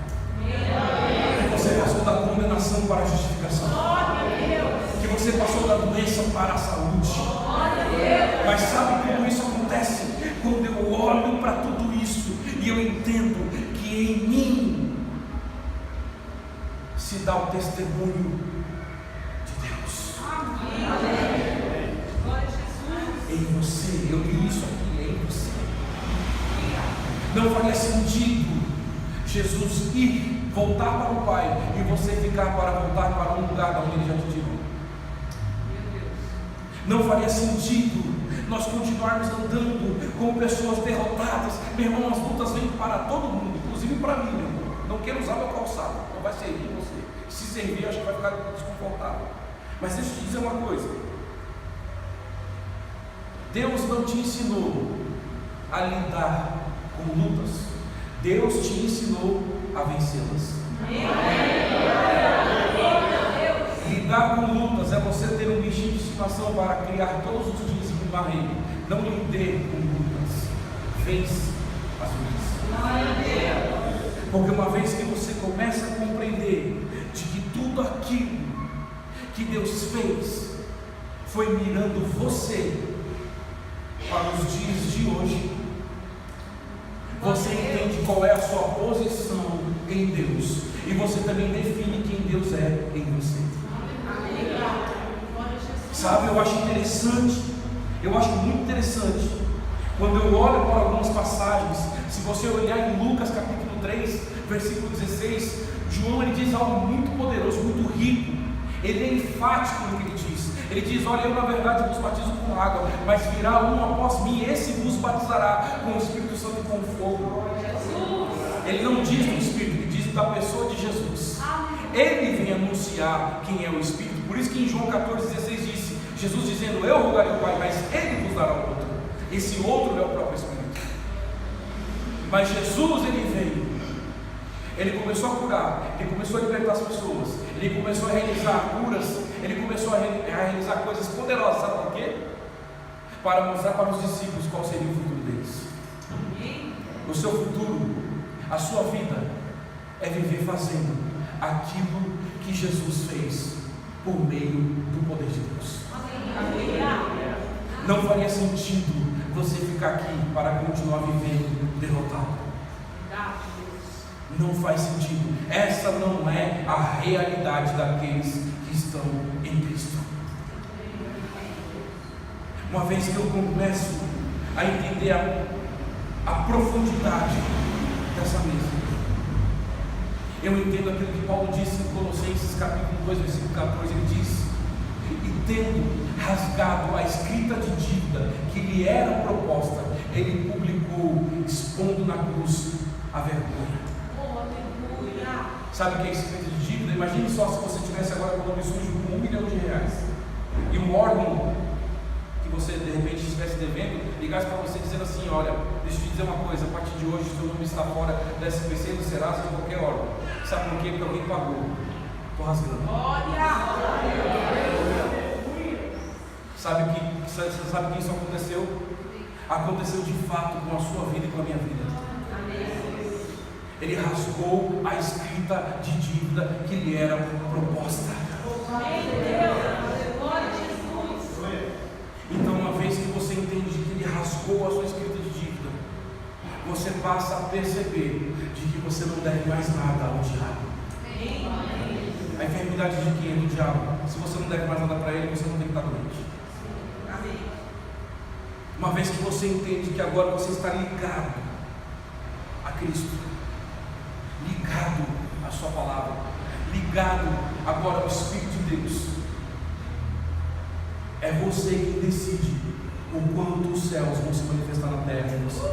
A: Que você passou da condenação para a justificação. Que você passou da doença para a saúde. Mas sabe como isso acontece? Quando eu olho para tudo isso e eu entendo que em mim se dá o testemunho de Deus. Em você, eu li isso aqui, é em você. Não faria sentido Jesus ir, voltar para o Pai, e você ficar para voltar para um lugar onde Ele já te tirou. Não faria sentido nós continuarmos andando como pessoas derrotadas. Meu irmão, as lutas vêm para todo mundo, inclusive para mim, meu irmão. Não quero usar meu calçado, não vai servir você. Se servir, acho que vai ficar desconfortável. Mas deixa eu te dizer uma coisa: Deus não te ensinou a lidar com lutas, Deus te ensinou a vencê-las. Lidar com lutas é você ter um bichinho de estimação para criar todos os dias em barreira. Não lide com lutas, vence as lutas. Porque uma vez que você começa a compreender de que tudo aquilo que Deus fez foi mirando você para os dias de hoje, você entende qual é a sua posição em Deus, e você também define quem Deus é em você. Sabe, eu acho interessante, eu acho muito interessante, quando eu olho para algumas passagens. Se você olhar em Lucas capítulo 3, versículo 16, João ele diz algo muito poderoso, muito rico. Ele é enfático no que ele diz. Ele diz: olha, eu na verdade vos batizo com água, mas virá um após mim, esse vos batizará com o Espírito Santo e com fogo. Ele não diz do Espírito, ele diz da pessoa de Jesus. Ele vem anunciar quem é o Espírito. Por isso que em João 14,16 disse, Jesus dizendo: eu rogarei ao Pai, mas Ele vos dará outro. Esse outro é o próprio Espírito. Mas Jesus, Ele veio, Ele começou a curar, Ele começou a libertar as pessoas, Ele começou a realizar curas, Ele começou a realizar coisas poderosas. Sabe por quê? Para mostrar para os discípulos qual seria o futuro deles. O seu futuro, a sua vida, é viver fazendo aquilo que Jesus fez por meio do poder de Deus. Não faria sentido você ficar aqui para continuar vivendo derrotado. Não faz sentido. Essa não é a realidade daqueles que estão em Cristo. Uma vez que eu começo a entender a profundidade dessa mesa, eu entendo aquilo que Paulo disse em Colossenses capítulo 2, versículo 14. Ele diz: e tendo rasgado a escrita de dívida que lhe era proposta, ele publicou, expondo na cruz a vergonha. Sabe o que é escrita de dívida? Imagine só se você tivesse agora com o nome sujo com R$1 milhão, e um órgão que você de repente estivesse devendo ligasse para você dizendo assim: olha, deixa eu te dizer uma coisa, a partir de hoje seu nome está fora da SPC, do Serasa, de qualquer órgão. Sabe por quê? Porque alguém pagou. Estou rasgando. Sabe que isso aconteceu? Aconteceu de fato com a sua vida e com a minha vida. Ele rasgou a escrita de dívida que lhe era proposta. Então, uma vez que você entende que ele rasgou a sua escrita de dívida, você passa a perceber de que você não deve mais nada ao diabo. A enfermidade de quem é do diabo? Se você não deve mais nada para ele, você não tem que estar doente. Uma vez que você entende que agora você está ligado a Cristo, ligado à sua palavra, ligado agora ao Espírito de Deus, é você quem decide o quanto os céus vão se manifestar na terra de você.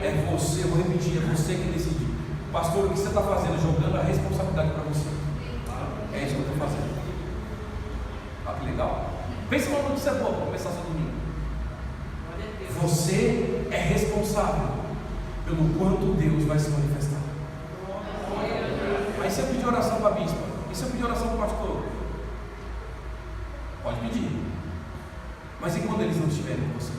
A: É você, eu vou repetir, é você quem decide. Pastor, o que você está fazendo? Jogando a responsabilidade para você. É isso que eu estou fazendo. Olha que legal. Pensa numa notícia boa para começar seu domingo. Você é responsável pelo quanto Deus vai se manifestar. Aí você pedir oração para a bispa, e se eu pedir oração para o pastor? Pode pedir. Mas e quando eles não estiverem com você?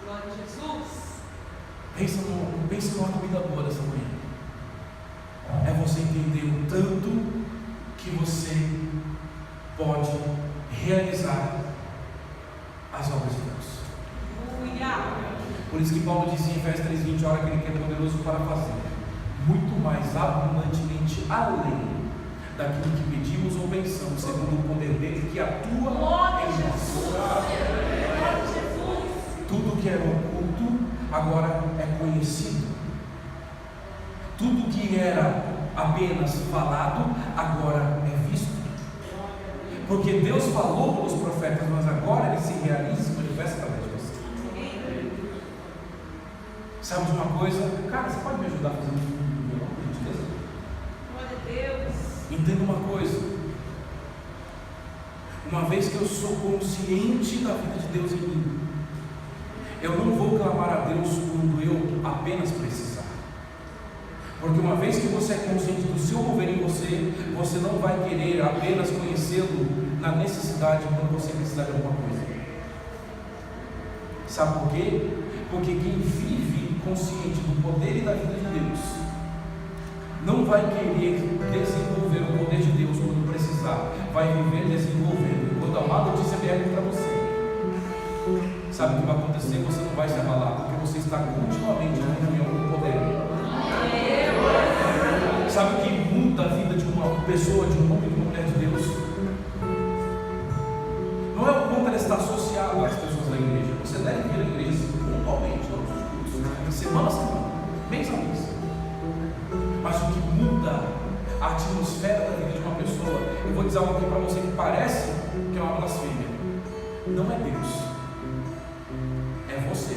B: Glória a Jesus.
A: Pensa numa comida boa dessa manhã. É você entender o tanto que você pode realizar as obras de Deus. Por isso que Paulo dizia em Efésios 3:20: a hora que ele é poderoso para fazer muito mais abundantemente além daquilo que pedimos ou pensamos, segundo o poder dele que atua em nós. Tudo que era oculto agora é conhecido. Tudo que era apenas falado agora é visto. Porque Deus falou pelos profetas, mas agora ele se realiza e se manifesta através de você. Sabe de uma coisa? Cara, você pode me ajudar a fazer um violão, por gentileza?
B: Glória a Deus.
A: Entenda uma coisa. Uma vez que eu sou consciente da vida de Deus em mim, eu não vou clamar a Deus quando eu apenas precisar. Porque uma vez que você é consciente do seu mover em você, você não vai querer apenas conhecê-lo na necessidade quando você precisar de alguma coisa. Sabe por quê? Porque quem vive consciente do poder e da vida de Deus não vai querer desenvolver o poder de Deus quando precisar, vai viver desenvolvendo. Quando a má notícia vier para você, sabe o que vai acontecer? Você não vai se abalar, porque você está continuamente em comunhão com o poder. Sabe o que muda a vida de uma pessoa, de um homem e de uma mulher de Deus? Não é o quanto ela está associada às pessoas da igreja. Você deve vir à igreja pontualmente, todos os cultos, semana a semana. mês a mês. Mas o que muda a atmosfera da vida de uma pessoa, eu vou dizer algo aqui para você que parece que é uma blasfêmia. Não é Deus, é você.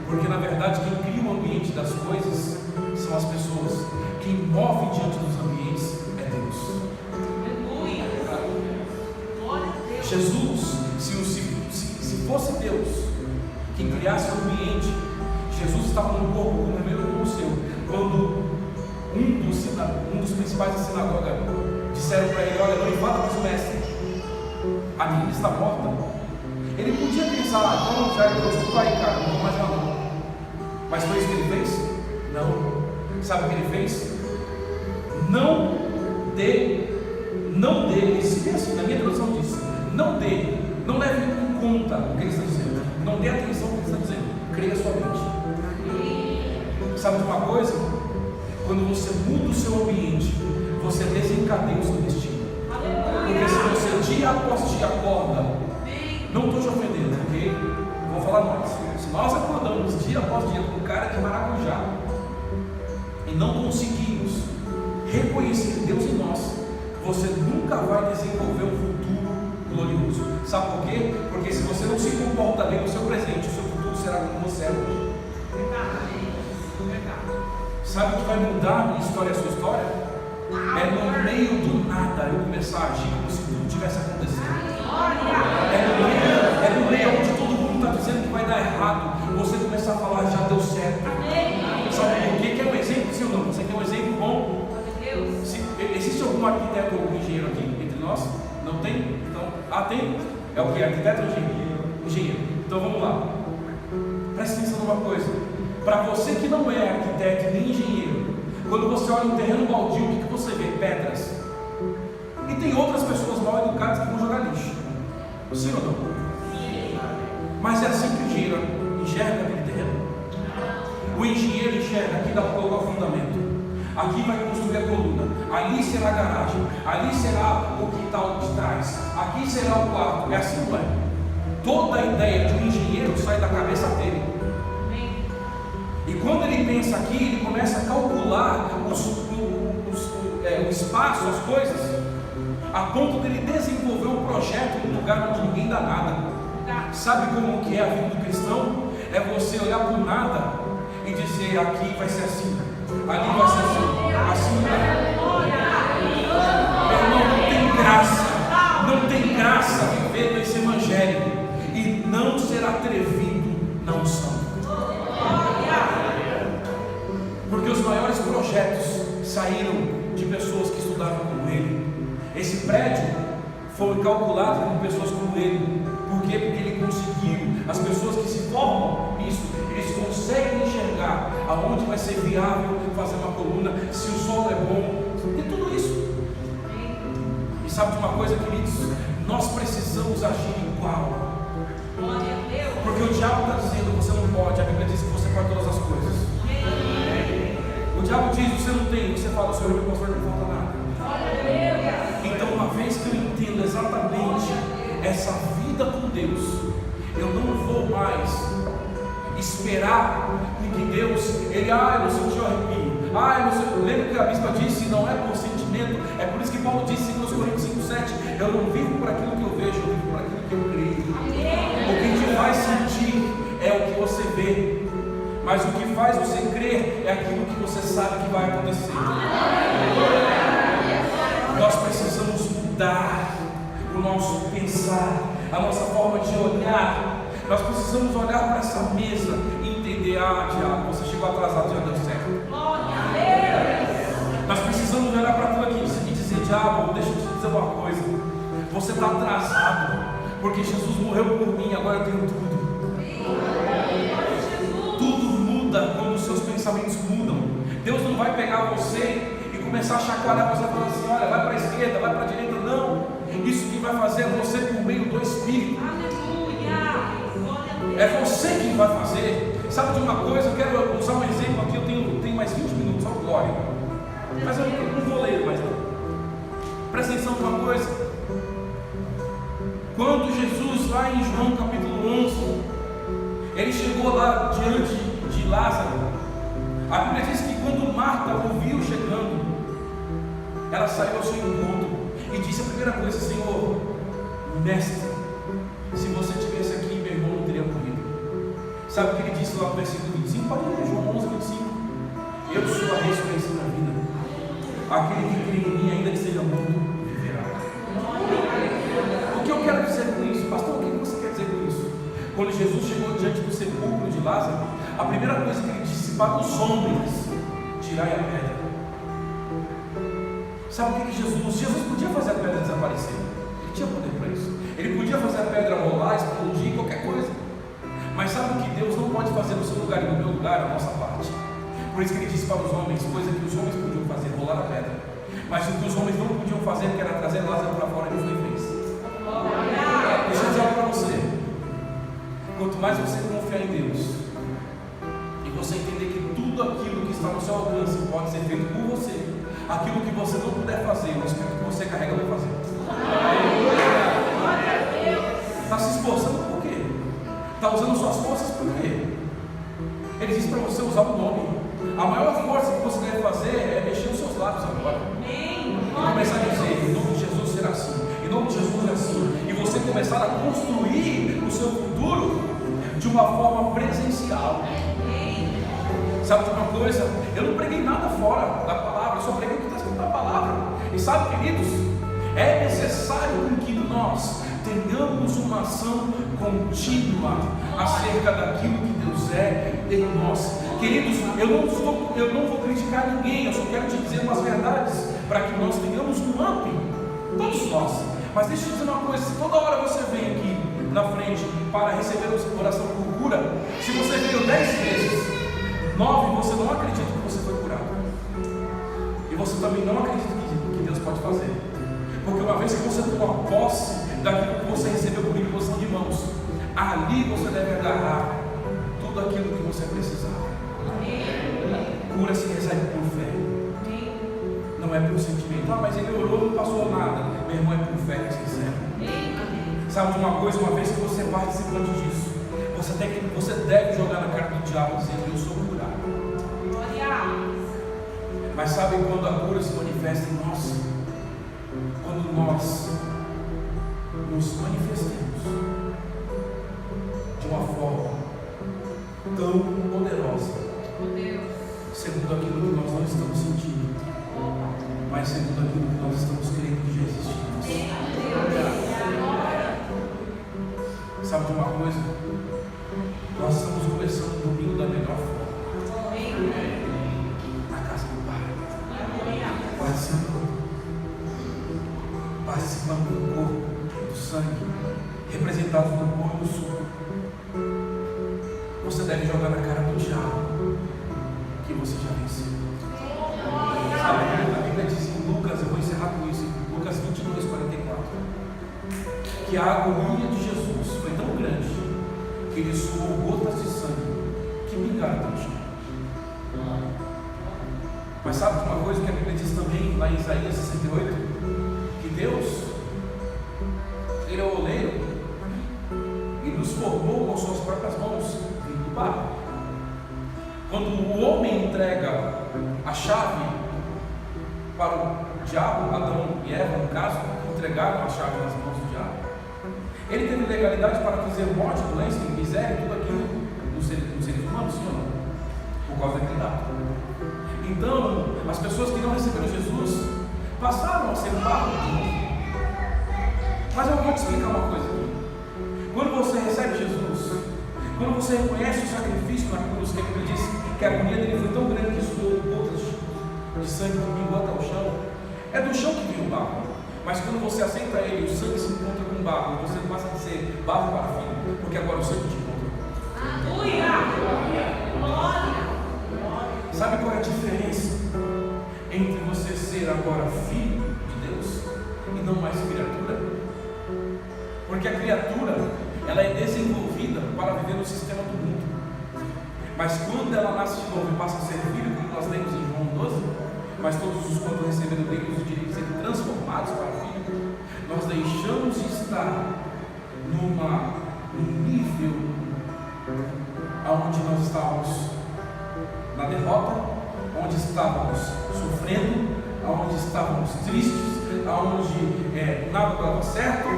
A: Porque na verdade quem cria o ambiente das coisas são as pessoas. Quem move diante dos ambientes é Deus. Jesus, se fosse Deus quem criasse o ambiente, Jesus estava no corpo como o meu e como o seu. Quando um dos principais da sinagoga disseram para ele: olha, não invada mais o mestre, a menina está morta. Ele podia pensar: então já desculpa aí, cara, não vou mais lá não. Mas foi isso que ele fez? Não. Sabe o que ele fez? Não dê, assim, na minha tradução diz: não leve em conta o que ele está dizendo, não dê atenção ao que ele está dizendo, creia somente. Sabe de uma coisa? Quando você muda o seu ambiente, você desencadeia o seu destino. Porque se você dia após dia acorda, não estou te ofendendo, ok? Vou falar nós. Se nós acordamos dia após dia com cara de maracujá e não conseguimos reconhecer Deus em nós, você nunca vai desenvolver um futuro glorioso. Sabe por quê? Porque se você não se comporta bem no seu presente, o seu futuro será como você é hoje. Sabe o que vai mudar a minha história e a sua história? É no meio do nada eu começar a agir como se tudo tivesse acontecendo. É no meio onde todo mundo está dizendo que vai dar errado, você começar a falar: já deu certo. Sabe por quê? Quer um exemplo? Sim ou não? Você quer um exemplo bom? Existe algum arquiteto ou engenheiro aqui entre nós? Não tem? Então, tem? É o que? Arquiteto ou engenheiro? Engenheiro. Então vamos lá. Presta atenção numa coisa. Para você que não é arquiteto nem engenheiro, quando você olha um terreno baldio, o que você vê? Pedras. E tem outras pessoas mal educadas que vão jogar lixo. Sim ou não? Sim. Mas é assim que o engenheiro enxerga aquele terreno. O engenheiro enxerga: aqui dá para colocar o fundamento, aqui vai construir a coluna, ali será a garagem, ali será o quintal de trás, aqui será o quarto. É assim, não é? Toda a ideia de um engenheiro sai da cabeça dele. E quando ele pensa aqui, ele começa a calcular o espaço, as coisas, a ponto de ele desenvolver um projeto em um lugar onde ninguém dá nada. Sabe como que é a vida do cristão? É você olhar para o nada e dizer: aqui vai ser assim, ali vai ser assim Meu irmão, não tem graça viver nesse evangelho e não ser atrevido na unção. Porque os maiores projetos saíram de pessoas que estudaram como ele. Esse prédio foi calculado com pessoas como ele. Por quê? Porque ele conseguiu. As pessoas que se formam nisso, eles conseguem enxergar aonde vai ser viável fazer uma coluna, se o solo é bom, tem tudo isso. E sabe de uma coisa, queridos? Nós precisamos agir igual. Porque o diabo está dizendo: você não pode. A Bíblia diz que você pode todas as coisas. O diabo diz: você não tem. Você fala: o Senhor me conforta, não falta nada. Então, uma vez que eu entendo exatamente essa vida com Deus, eu não vou mais esperar que Deus, ele, eu não senti o arrepio. Lembra que a bispa disse: não é por sentimento. É por isso que Paulo disse em 2 Coríntios 5:7: eu não vivo por aquilo que eu vejo, eu vivo por aquilo que eu creio. O que te faz sentir é o que você vê, mas o que faz você crer é aquilo que você sabe que vai acontecer. Nós precisamos mudar o nosso pensar, a nossa forma de olhar. Nós precisamos olhar para essa mesa e entender: diabo, você chegou atrasado, já deu certo. Nós precisamos olhar para tudo aqui e dizer: diabo, deixa eu te dizer uma coisa, você está atrasado, porque Jesus morreu por mim, agora eu tenho tudo. Tudo muda quando os seus pensamentos mudam. Deus não vai pegar você e começar a chacoalhar você, falando assim: olha, vai para a esquerda, vai para a direita. Não, isso que vai fazer é você por meio do Espírito. É você quem vai fazer. Sabe de uma coisa? Eu quero usar um exemplo aqui. Eu tenho mais 20 minutos, só glória. Mas eu não vou ler mais não. Presta atenção numa coisa. Quando Jesus, lá em João capítulo 11, ele chegou lá diante de Lázaro. A Bíblia diz que quando Marta ouviu chegando, ela saiu ao seu encontro e disse a primeira coisa: Senhor, mestre, se você estivesse aqui, meu irmão não teria morrido. Sabe o que ele disse lá no versículo 25? Pode ler, João 11, 25. Eu sou a ressurreição da vida. Aquele que crê em mim, ainda que seja morto, viverá. O que eu quero dizer com isso? Pastor, o que você quer dizer com isso? Quando Jesus chegou diante do sepulcro de Lázaro, a primeira coisa que ele disse para os homens: tirai a pedra. Sabe o que Jesus podia fazer a pedra desaparecer? Ele tinha poder para isso. Ele podia fazer a pedra rolar, explodir, qualquer coisa. Mas sabe o que Deus não pode fazer no seu lugar e no meu lugar? A nossa parte. Por isso que ele disse para os homens, coisa que os homens podiam fazer, rolar a pedra. Mas o que os homens não podiam fazer, que era trazer Lázaro para fora, ele foi e fez. Deixa eu dizer algo para você. Quanto mais você confiar em Deus, e você entender que tudo aquilo que está no seu alcance pode ser feito por você, aquilo que você não puder fazer, o Espírito que você carrega vai fazer. Está se esforçando por quê? Está usando suas forças por quê? Ele diz para você usar o nome. A maior força que você deve fazer é mexer os seus lábios agora. E começar a dizer: em nome de Jesus será assim, em nome de Jesus é assim. E você começar a construir o seu futuro de uma forma presencial. Sabe de uma coisa? Eu não preguei nada fora da palavra, eu só preguei o que está escrito na palavra. E sabe, queridos, é necessário que nós tenhamos uma ação contínua acerca daquilo que Deus é em nós. Queridos, eu não vou criticar ninguém, eu só quero te dizer umas verdades para que nós tenhamos um up, todos nós. Mas deixa eu dizer uma coisa: se toda hora você vem aqui na frente para receber oração por cura, se você veio 10 vezes, 9 você não acredita que você foi curado, e você também não acredita que Deus pode fazer, porque uma vez que você toma posse daquilo que você recebeu por imposição de mãos, ali você deve agarrar tudo aquilo que você precisar. Cura se recebe por fé, não é por sentimento. Mas ele orou, não passou nada. Meu irmão, é por fé que se recebe. Sabe de uma coisa? Uma vez que você é participante disso, você deve jogar na cara do diabo dizendo: eu sou curado. Mas sabe quando a cura se manifesta em nós? Quando nós nos manifestamos de uma forma tão poderosa, segundo aquilo que nós não estamos sentindo, mas segundo aquilo que nós estamos crendo que já existe. Sabe de uma coisa? Nós estamos começando o domingo da melhor forma, na casa do Pai, participando do corpo, do sangue, representados no pão e no suco. Você deve jogar na cara do diabo que você já venceu. Sabe, a Bíblia diz em Lucas, eu vou encerrar com isso, em Lucas 22, 44, que a agonia de Jesus foi tão grande que ele suou gotas de sangue que pingaram no chão. Mas sabe de uma coisa que a Bíblia diz também lá em Isaías 68? Que Deus, ele é o oleiro e nos formou com suas próprias mãos do barro. Quando o homem entrega a chave para o diabo, Adão e Eva, no caso, entregaram a chave nas mãos do diabo, ele teve legalidade para trazer morte, doença, miséria, tudo aquilo nos seres humanos, sim ou não? Por causa daquele dado. Então, as pessoas que não receberam Jesus passaram a ser barro de novo. Mas eu vou te explicar uma coisa aqui. Quando você recebe Jesus, quando você reconhece o sacrifício na cruz, que a Bíblia diz que a agonia dele foi tão grande que suou gotas de sangue que pingou até o chão, é do chão que vem o barro. Mas quando você aceita ele, o sangue se encontra com o barro, você passa a ser barro para filho, porque agora o sangue te encontra. Sabe qual é a diferença entre você ser agora filho de Deus e não mais criatura? Porque a criatura, ela é desenvolvida para viver no sistema do mundo. Mas quando ela nasce de novo e passa a ser filho, como nós lemos em João 12, mas todos os quantos receberam dele os direitos de serem transformados para filho, nós deixamos de estar num nível onde nós estávamos na derrota, onde estávamos sofrendo, onde estávamos tristes, onde nada dava certo,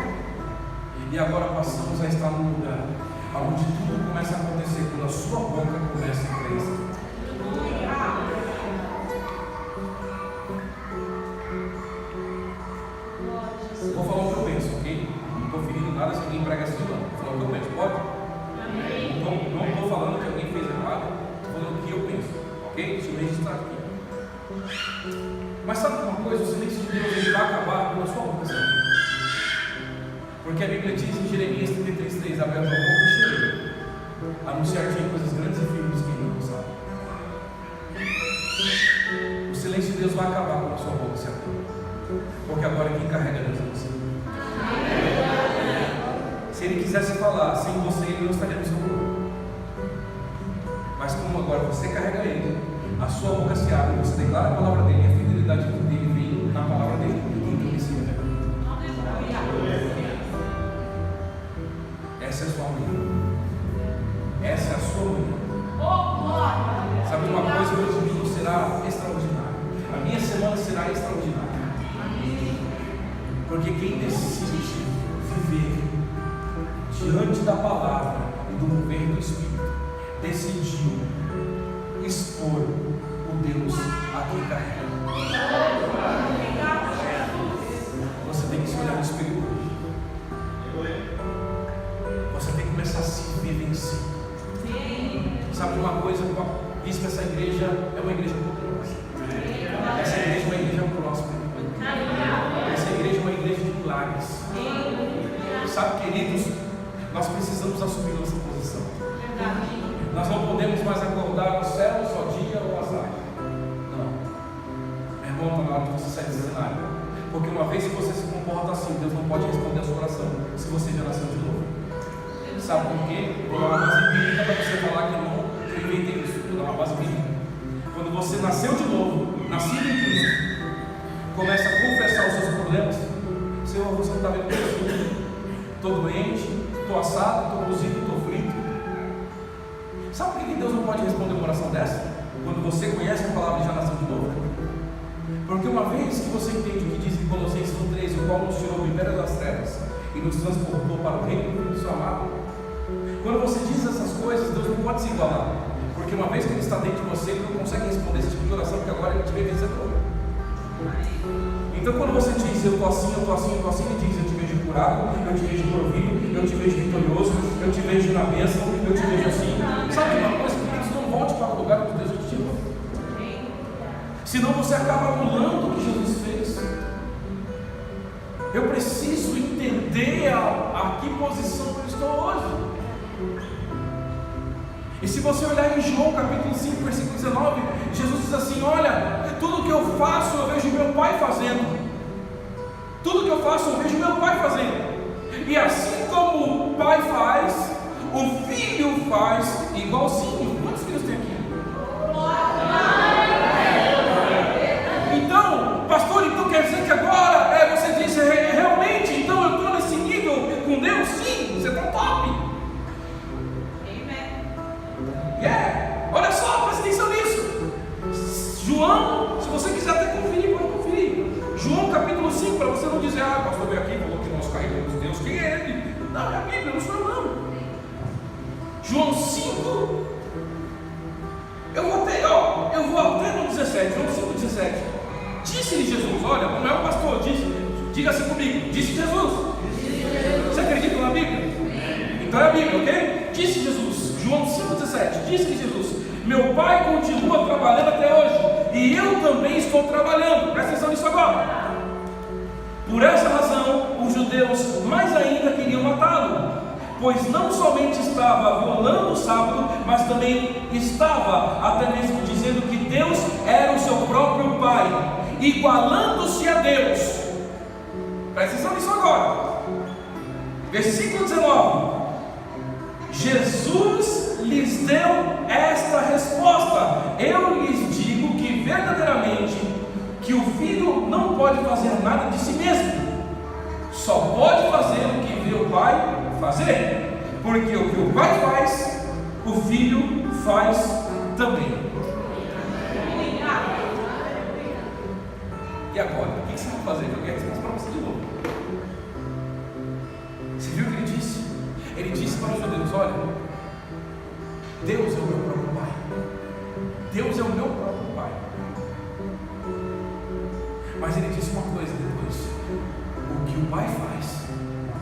A: e agora passamos a estar num lugar onde tudo começa a acontecer quando a sua boca começa a crescer. Vou falar o que eu penso, ok? Não estou ferindo nada se alguém prega assim, não. Vou falar o que eu penso, pode? Não estou falando que alguém fez errado, estou falando o que eu penso, ok? Deixa eu registrar aqui. Mas sabe uma coisa? O silêncio de Deus ele vai acabar pela sua boca, sabe? Porque a Bíblia diz em Jeremias 33:3: abre a tua boca e cheia, anunciar-te coisas grandes e firmes que não sabe. O silêncio de Deus vai acabar pela sua boca, se abrir. Porque agora quem carrega Deus é você. Se Ele quisesse falar sem você, Ele não estaria no seu corpo. Mas como agora você carrega Ele, a sua boca se abre, você declara a palavra dEle, e a fidelidade dEle vem na palavra dEle, e então Ele se revela. Essa é a sua manhã. Essa é a sua manhã. Sabe uma coisa? Hoje o domingo será extraordinário. A minha semana será extraordinária. Porque quem decide viver diante da palavra e do mover do Espírito, decidiu expor o Deus a quem carrega. Você tem que se olhar no espelho hoje. Você tem que começar a se vivenciar. Sabe de uma coisa? Diz que essa igreja é uma igreja poderosa. Essa igreja é uma igreja próspera. Essa igreja é uma igreja de milagres. Sabe, queridos, nós precisamos assumir nossa posição. Nós não podemos mais acordar no céu só dia ou azar. Não. Meu irmão, está na hora de você sair desse cenário. Porque uma vez que você se comporta assim, Deus não pode responder a sua oração se você já nasceu de novo. Sabe por quê? Vou dar uma base bíblica para você falar que eu não inventei isso. Vou dar uma base bíblica. Quando você nasceu de novo, nascido em Cristo, começa a confessar os seus problemas. Senhor, você não está vendo isso? Estou doente, estou assado, estou cozido, estou frito. Sabe por que Deus não pode responder uma oração dessa? Quando você conhece a palavra e já nasceu de novo. Porque uma vez que você entende o que diz em Colossenses 1:13, o qual nos tirou do império das trevas e nos transportou para o reino do seu amado, quando você diz essas coisas, Deus não pode se igualar. Porque uma vez que Ele está dentro de você, Ele não consegue responder esse tipo de oração, porque agora Ele te vê vencedor. Então quando você diz, eu estou assim, eu estou assim, eu estou assim, Ele diz, eu te vejo curado, eu te vejo provido, eu te vejo vitorioso, eu te vejo na bênção, eu te vejo assim. Sabe uma coisa? Que não volte para o lugar onde Deus te tirou. Senão você acaba anulando o que Jesus fez. Eu preciso entender a que posição eu estou hoje. E se você olhar em João capítulo 5, versículo 19, Jesus diz assim: olha, tudo que eu faço eu vejo meu Pai fazendo. Tudo que eu faço eu vejo meu Pai fazendo. E assim como o Pai faz, o Filho faz igualzinho. Quantos filhos tem aqui? Então, pastor, então quer dizer que agora você disse realmente, então eu estou nesse nível com Deus? Sim, você está top. Olha só, presta atenção nisso. João, se você quiser até conferir, pode conferir. João capítulo 5, para você não dizer, o pastor veio aqui e falou que nós carregamos Deus. Quem é Ele? Não, é a Bíblia, não sou eu não. João 5, eu vou até no 17, João 5, 17. Disse-lhe Jesus, olha, não é o pastor, diga assim comigo, disse Jesus. Você acredita na Bíblia? Então é a Bíblia, ok? Disse Jesus, João 5,17, disse-lhe Jesus, meu Pai continua trabalhando até hoje, e eu também estou trabalhando. Presta atenção nisso agora. Por essa razão, os judeus mais ainda queriam matá-lo, pois não somente estava violando o sábado, mas também estava até mesmo dizendo que Deus era o seu próprio Pai, igualando-se a Deus. Presta atenção nisso agora. Versículo 19. Jesus lhes deu esta resposta: eu lhes digo que verdadeiramente que o Filho não pode fazer nada de si mesmo, só pode fazer o que vê o Pai fazer, porque o que o Pai faz, o Filho faz também. E agora? O que você vai fazer? Eu quero responder para você de novo. Você viu o que ele disse? Ele disse para os judeus: olha, Deus é o meu próprio Pai. Deus é o meu próprio Pai. Mas ele disse uma coisa depois: o que o Pai faz,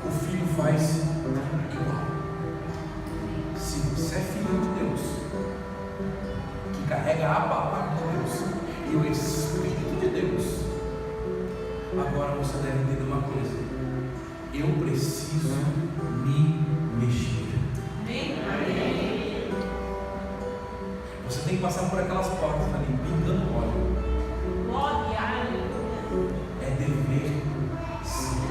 A: o Filho faz igual. Se você é filho de Deus, que carrega a palavra de Deus e o Espírito de Deus, agora você deve entender uma coisa: eu preciso me mexer. Você tem que passar por aquelas portas ali, pingando óleo. É dever sim.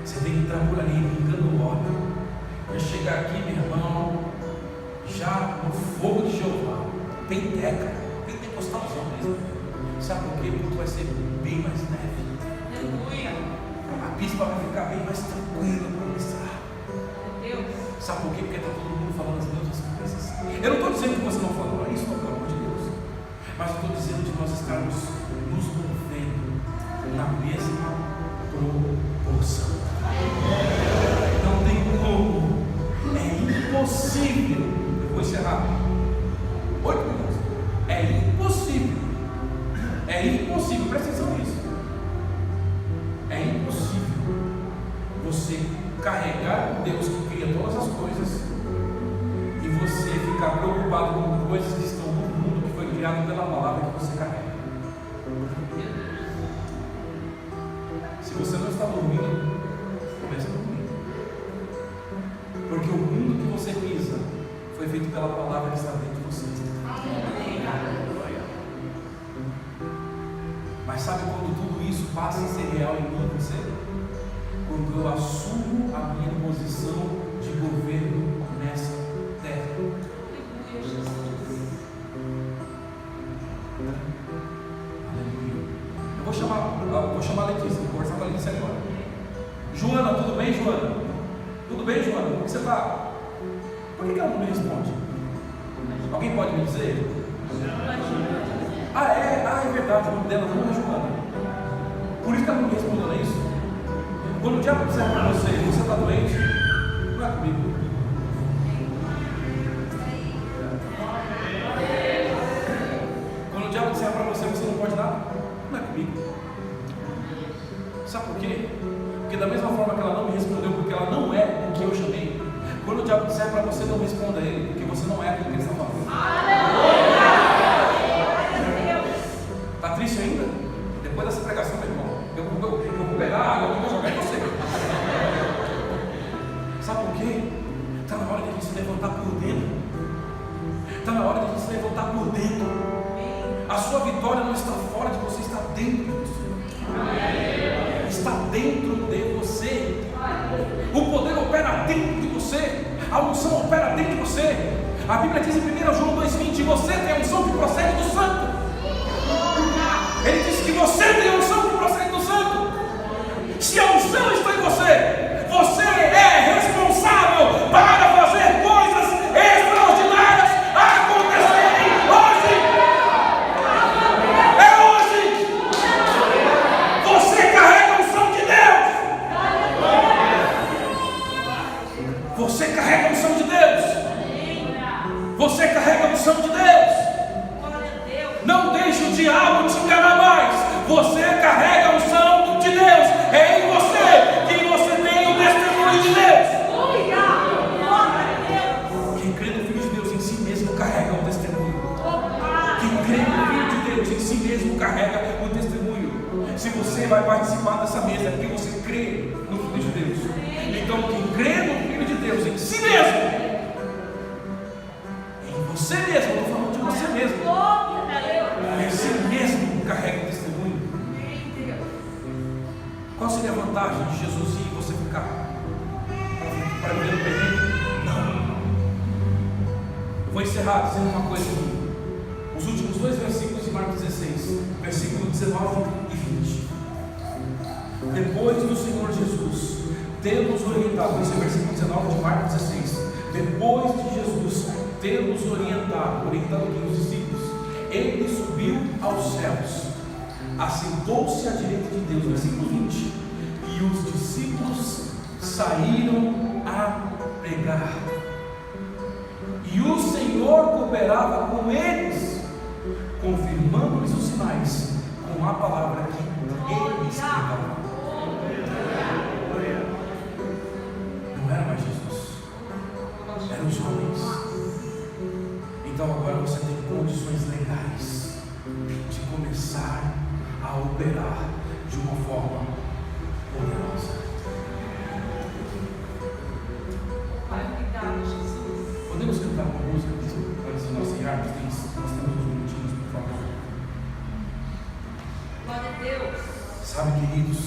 A: Você tem que entrar por ali, pingando óleo. Vai chegar aqui, meu irmão, já no fogo de Jeová. Penteca, pentecostalzão mesmo. Sabe por quê? Porque vai ser bem mais leve. A bispa vai ficar bem mais tranquila para ministrar. Sabe por quê? Porque está todo mundo falando as mesmas coisas. Eu não estou dizendo que você não falou isso, pelo amor de Deus. Mas eu estou dizendo de nós estarmos nos movendo na mesma proporção. Não tem como. É impossível. Eu vou encerrar. 8 minutos. É impossível. É impossível. Presta atenção nisso. É impossível você carregar Deus que cria todas as coisas e você ficar preocupado com coisas que estão no mundo que foi criado pela palavra que você carrega. Se você não está dormindo, comece a dormir. Porque o mundo que você pisa foi feito pela palavra que está dentro de você. Mas sabe quando tudo isso passa a ser real em mim e você? Quando eu assumo a minha posição de governo nessa terra. Aleluia. Eu vou chamar a Letícia, vou conversar com a Letícia agora. Joana, tudo bem, Joana? Tudo bem, Joana? Como você está? Por que ela não me responde? Alguém pode me dizer? É verdade, o nome dela não é Joana. Por isso que ela não me respondeu, não é isso? Quando o diabo disser para você está doente, não é comigo. Quando o diabo disser para você não pode nada, não é comigo. Sabe por quê? Porque da mesma forma que ela não me respondeu, porque ela não é o que eu chamei, quando o diabo disser para você, não responda a ele, porque você não é aquilo que ele está falando. Está triste ainda? Depois dessa pregação, meu irmão, eu vou pegar água e vou jogar em você. Sabe por quê? Está na hora de a gente se levantar por dentro. Está na hora de a gente se levantar por dentro. A sua vitória não está fora de você, está dentro de você. Está dentro de você. O poder opera dentro de você. A unção opera dentro de você. A Bíblia diz em 1 João 2,20: você tem a unção que procede do Santo. Ele diz que você tem a unção que procede do Santo. Se a unção está em você, você é responsável para fazer coisas extraordinárias acontecerem hoje. É hoje. Você carrega a unção de Deus. Você carrega a unção de Deus. Você carrega a unção de Deus. Não deixe o diabo te enganar mais. Você carrega a unção de Deus. É em você que você tem o testemunho de Deus. Quem crê no Filho de Deus em si mesmo carrega o testemunho. Quem crê no Filho de Deus em si mesmo carrega o testemunho. Se você vai participar dessa mesa é porque você crê no Filho de Deus. Então quem crê no Filho de Deus em si mesmo, em você mesmo, eu estou falando de você mesmo, em si mesmo carrega o testemunho. Qual seria a vantagem de Jesus ir e você ficar para viver no perrengue? Não. Eu vou encerrar dizendo uma coisa aqui. Os últimos 2 versículos de Marcos 16, versículo 19 e 20. Depois do Senhor Jesus ter nos orientado, esse é o versículo 19 de Marcos 16. Depois de Jesus ter nos orientado aqui os discípulos, ele subiu aos céus, assentou-se à direita de Deus. Versículo 20. E os discípulos saíram a pregar, e o Senhor cooperava com eles, confirmando-lhes os sinais com a palavra que eles pregavam. Não era mais Jesus, eram os homens. Então agora você tem condições legais de começar a operar de uma forma poderosa.
B: Pai, obrigado, Jesus.
A: Podemos cantar uma música antes de nós encerrarmos? Nós temos uns minutinhos, por favor.
B: Glória a Deus.
A: Sabe, queridos,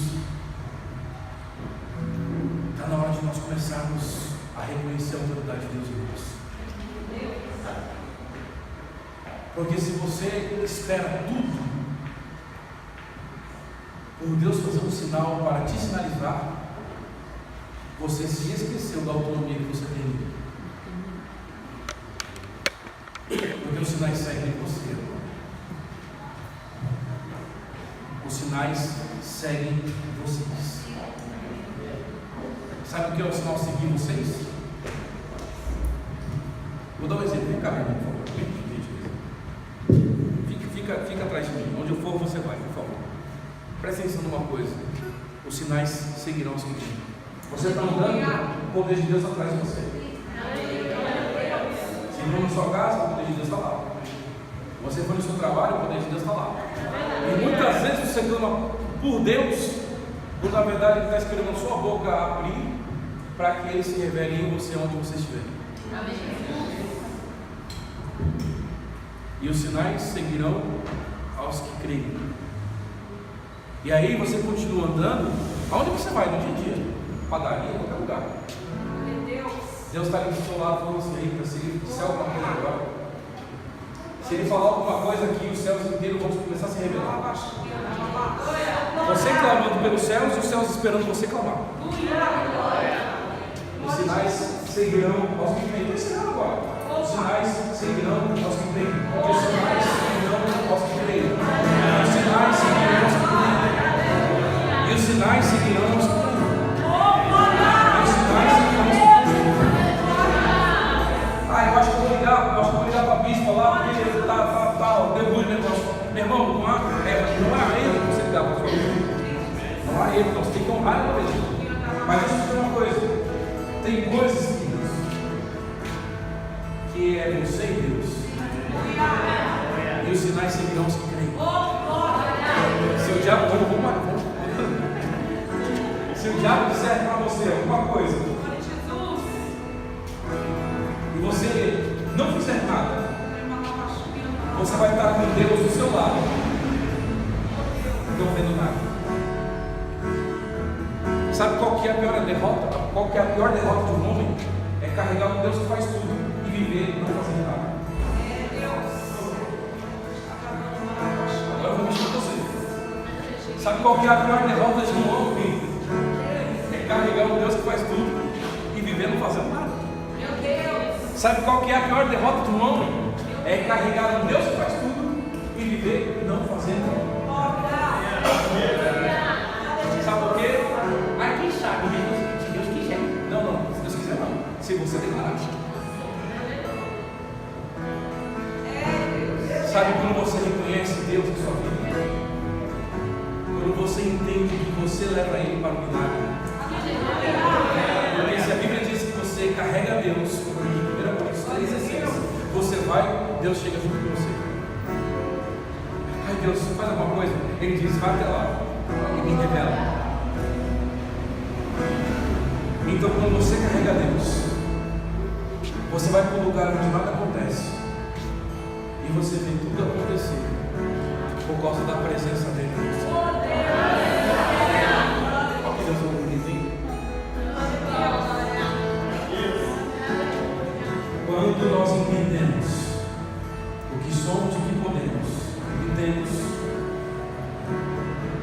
A: está na hora de nós começarmos a reconhecer a autoridade de Deus em nós. Porque se você espera tudo por Deus fazer um sinal para te sinalizar, você se esqueceu da autonomia que você tem. Porque os sinais seguem você. Os sinais seguem vocês. Sabe o que é o sinal seguir vocês? Vou dar um exemplo. Vem cá, por favor. Fica atrás de mim. Onde eu for, você vai, por favor. Presta atenção numa coisa. Os sinais seguirão os que vêm. Você está andando, o poder de Deus atrás de você. Se for na sua casa, o poder de Deus está lá. Você for no seu trabalho, o poder de Deus está lá. E muitas vezes você clama por Deus, quando na verdade Ele está esperando a sua boca abrir para que Ele se revele em você onde você estiver. E os sinais seguirão aos que creem. E aí você continua andando. Aonde você vai no dia a dia? Padaria, em qualquer lugar. Deus está ali do seu lado falando assim: eita, se Ele disser alguma coisa agora, se Ele falar alguma coisa aqui, os céus inteiros vão começar a se revelar. Você clamando pelos céus e os céus esperando você clamar. Os sinais seguirão aos que creem. Agora. Os sinais seguirão aos que creem. Os sinais seguirão aos que creem. Os sinais seguirão aos que creem. E os sinais seguirão aos que creem. E os sinais seguirão aos que creem. Eu acho que eu vou ligar para a bispa lá, porque ele está deu muito negócio. Meu irmão, não há erro que você ligar para a sua bispa. Não há erro, então você tem que honrar a pessoa. Mas deixa eu dizer uma coisa: tem coisas que é você e Deus, e os sinais seguirão os que creem. Se o diabo se o diabo disser para você alguma coisa e você não fizer nada, você vai estar com Deus do seu lado, não vendo nada. Sabe qual que é a pior derrota? Qual que é a pior derrota de um homem? É carregar um Deus que faz tudo e viver e não fazer nada. Agora eu vou mexer com você. Sabe qual que é a pior derrota de um homem? É carregar um Deus que faz tudo e viver não fazendo nada. Sabe qual que é a pior derrota de um homem? É carregar um Deus que faz tudo e viver não fazendo nada. Sabe por quê? Mas quem sabe, se Deus quiser. Não, se Deus quiser não. Se você declarar. Sabe quando você reconhece Deus em sua vida? Quando você entende que você leva Ele para o milagre. Porque se a Bíblia diz que você carrega Deus, como em 1 Coríntios 3,16, você vai, Deus chega junto com você. Ai Deus, faz alguma coisa. Ele diz: vai até lá e me revela. Então quando você carrega Deus, você vai para um lugar onde nada acontece e você vê tudo acontecer por causa da presença dele. Olha que Deus é bonitinho. Quando nós entendemos o que somos e o que podemos e temos,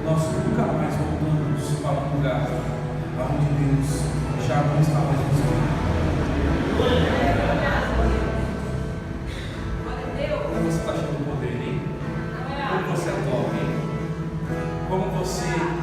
A: nós nunca mais voltamos para um lugar onde Deus já não está mais nos. Como você está achando o poder aí? como você